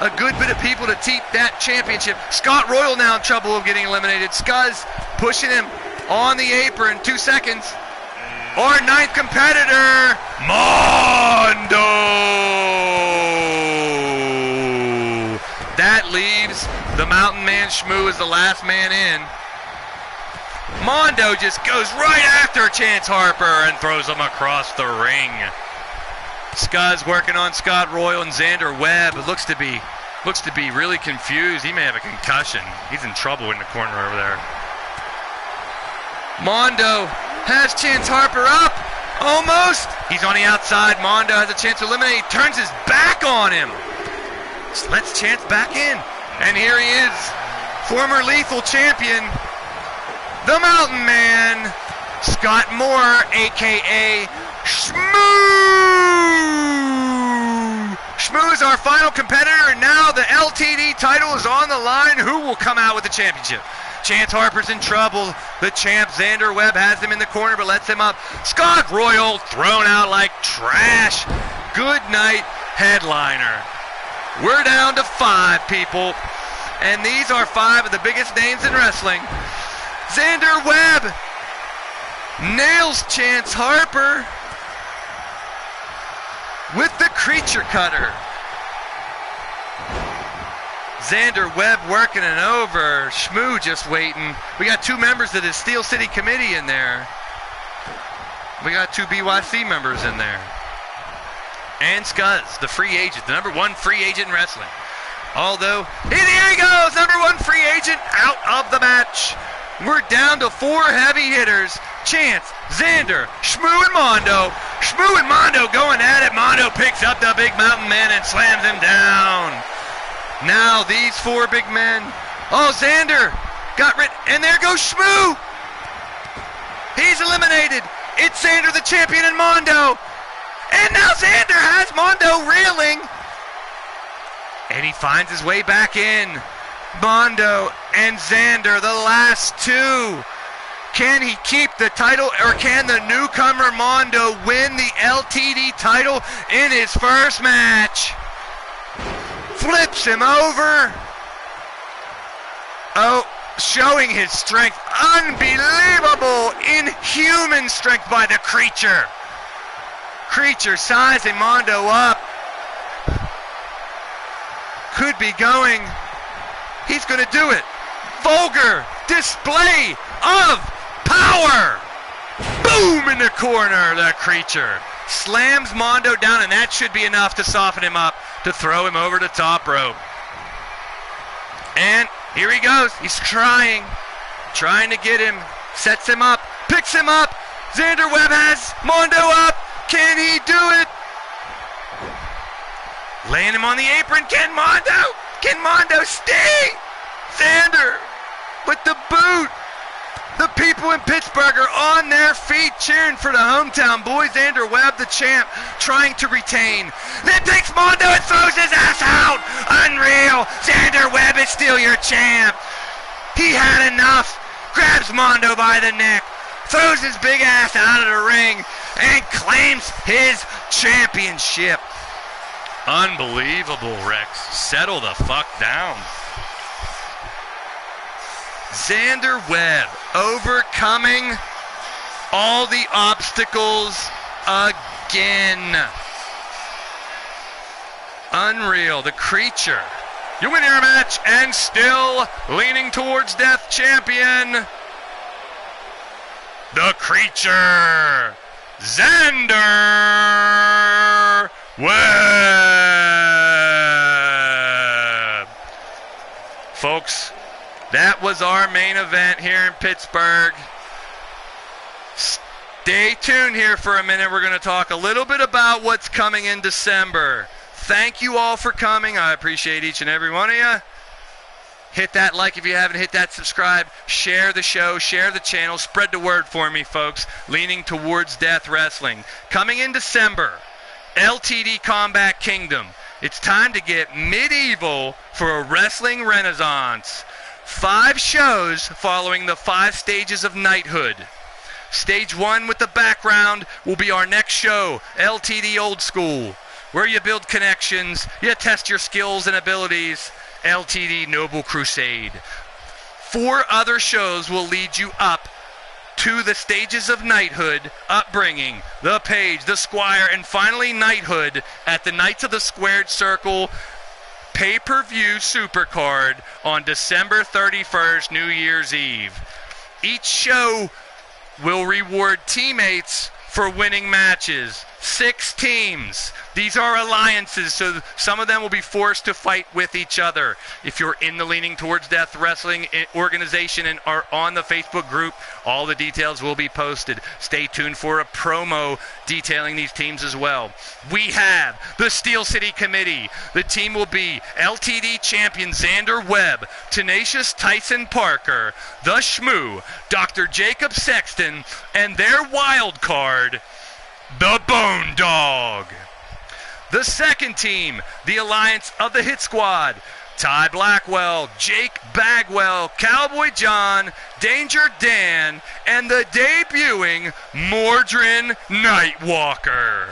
a good bit of people to keep that championship. Scott Royal now in trouble of getting eliminated. Scuzz pushing him on the apron. 2 seconds. Our 9th competitor, Mondo. That leaves the Mountain Man Shmoo as the last man in. Mondo just goes right after Chance Harper and throws him across the ring. Scud's working on Scott Royal and Xander Webb. It looks to be really confused. He may have a concussion. He's in trouble in the corner over there. Mondo has Chance Harper up. Almost. He's on the outside. Mondo has a chance to eliminate. Turns his back on him. Lets Chance back in. And here he is. Former Lethal Champion. The Mountain Man. Scott Moore, a.k.a. Shmoo. Shmoo is our final competitor. And now the LTD title is on the line. Who will come out with the championship? Chance Harper's in trouble. The champ, Xander Webb, has him in the corner but lets him up. Scott Royal thrown out like trash. Good night, headliner. We're down to 5 people, and these are 5 of the biggest names in wrestling. Xander Webb nails Chance Harper with the creature cutter. Xander Webb working it over. Shmoo just waiting. We got 2 members of the Steel City Committee in there. We got 2 BYC members in there. And Scuzz, the free agent, the number 1 free agent in wrestling. Although, here he goes, number 1 free agent out of the match. We're down to 4 heavy hitters. Chance, Xander, Shmoo and Mondo. Shmoo and Mondo going at it. Mondo picks up the big Mountain Man and slams him down. Now these 4 big men. Oh, Xander got rid, and there goes Shmoo. He's eliminated. It's Xander the champion and Mondo. And now Xander has Mondo reeling. And he finds his way back in. Mondo and Xander, the last 2. Can he keep the title, or can the newcomer Mondo win the LTD title in his first match? Flips him over. Oh, showing his strength. Unbelievable, inhuman strength by the creature. Creature sizing Mondo up. Could be going. He's going to do it. Vulgar display of power. Boom in the corner, the creature. Slams Mondo down, and that should be enough to soften him up, to throw him over the top rope. And here he goes. He's trying to get him. Sets him up, picks him up. Xander Webb has Mondo up. Can he do it? Laying him on the apron. Can Mondo stay? Xander with the boot. The people in Pittsburgh are on their feet cheering for the hometown boy. Xander Webb, the champ, trying to retain. Then takes Mondo and throws his ass out. Unreal. Xander Webb is still your champ. He had enough. Grabs Mondo by the neck. Throws his big ass out of the ring and claims his championship. Unbelievable, Rex. Settle the fuck down. Xander Webb overcoming all the obstacles again. Unreal. The creature. You win your match and still leaning towards death champion. The creature. Xander Webb. Folks, that was our main event here in Pittsburgh. Stay tuned here for a minute. We're going to talk a little bit about what's coming in December. Thank you all for coming. I appreciate each and every one of you. Hit that like if you haven't. Hit that subscribe. Share the show. Share the channel. Spread the word for me, folks. Leaning towards Death Wrestling. Coming in December, LTD Combat Kingdom. It's time to get medieval for a wrestling renaissance. 5 shows following the 5 stages of knighthood. Stage 1 with the background will be our next show, LTD Old School, where you build connections, you test your skills and abilities. LTD Noble Crusade. 4 other shows will lead you up to the stages of knighthood, upbringing, the page, the squire, and finally knighthood at the Knights of the Squared Circle pay-per-view Supercard on December 31st, New Year's Eve. Each show will reward teammates for winning matches. 6 teams. These are alliances, so some of them will be forced to fight with each other. If you're in the Leaning Towards Death Wrestling organization and are on the Facebook group, all the details will be posted. Stay tuned for a promo detailing these teams as well. We have the Steel City Committee. The team will be LTD champion Xander Webb, Tenacious Tyson Parker, The Shmoo, Dr. Jacob Sexton, and their wild card, the Bone Dog. The second team, the Alliance of the Hit Squad, Ty Blackwell, Jake Bagwell, Cowboy John, Danger Dan, and the debuting Mordrin Nightwalker.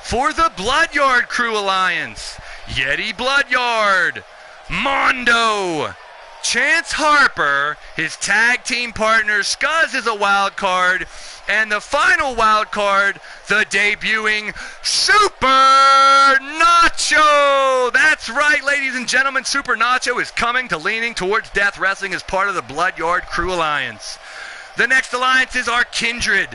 For the Bloodyard Crew Alliance, Yeti Bloodyard, Mondo, Chance Harper, his tag team partner Scuzz is a wild card, and the final wild card, the debuting Super Nacho. That's right, ladies and gentlemen, Super Nacho is coming to Leaning Towards Death Wrestling as part of the Bloodyard Crew Alliance. The next alliance is our Kindred.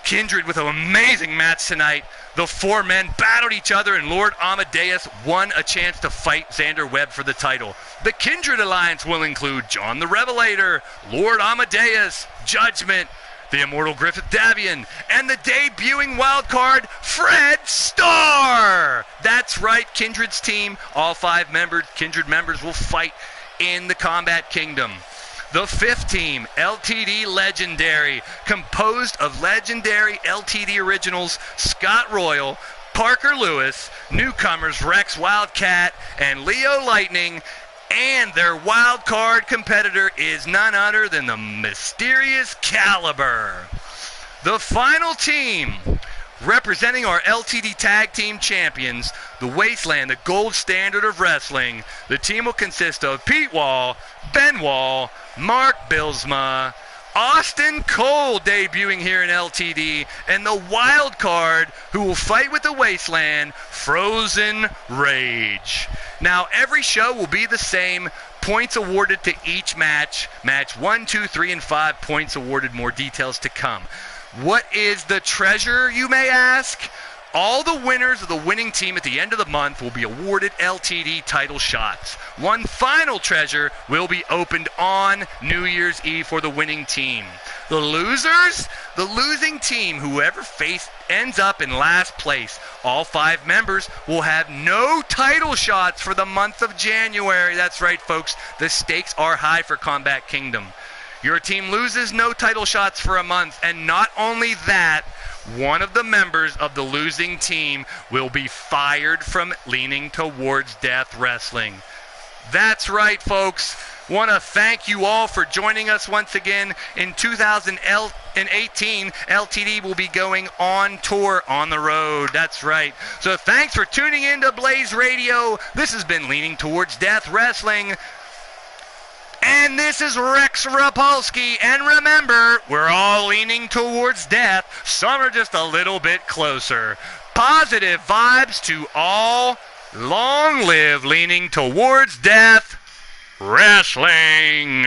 Kindred with an amazing match tonight. The 4 men battled each other, and Lord Amadeus won a chance to fight Xander Webb for the title. The Kindred Alliance will include John the Revelator, Lord Amadeus, Judgment, the Immortal Griffith Davian, and the debuting wildcard, Fred Starr. That's right, Kindred's team, all 5 Kindred members will fight in the Combat Kingdom. The 5th team, LTD Legendary, composed of legendary LTD originals Scott Royal, Parker Lewis, newcomers Rex Wildcat, and Leo Lightning, and their wild card competitor is none other than the mysterious Caliber. The final team, representing our LTD Tag Team Champions, the Wasteland, the gold standard of wrestling, the team will consist of Pete Wall, Ben Wall, Mark Bilsma, Austin Cole debuting here in LTD, and the wild card who will fight with the Wasteland, Frozen Rage. Now, every show will be the same. Points awarded to each match. Match 1, 2, 3, and 5. Points awarded. More details to come. What is the treasure, you may ask? All the winners of the winning team at the end of the month will be awarded LTD title shots. One final treasure will be opened on New Year's Eve for the winning team. The losers? The losing team, whoever ends up in last place. All 5 members will have no title shots for the month of January. That's right, folks. The stakes are high for Combat Kingdom. Your team loses, no title shots for a month. And not only that, one of the members of the losing team will be fired from Leaning Towards Death Wrestling. That's right, folks. Want to thank you all for joining us once again. In 2018, LTD will be going on tour on the road. That's right. So thanks for tuning in to Blaised Radio. This has been Leaning Towards Death Wrestling. And this is Rex Repulsky. And remember, we're all leaning towards death. Some are just a little bit closer. Positive vibes to all. Long live Leaning Towards Death Wrestling.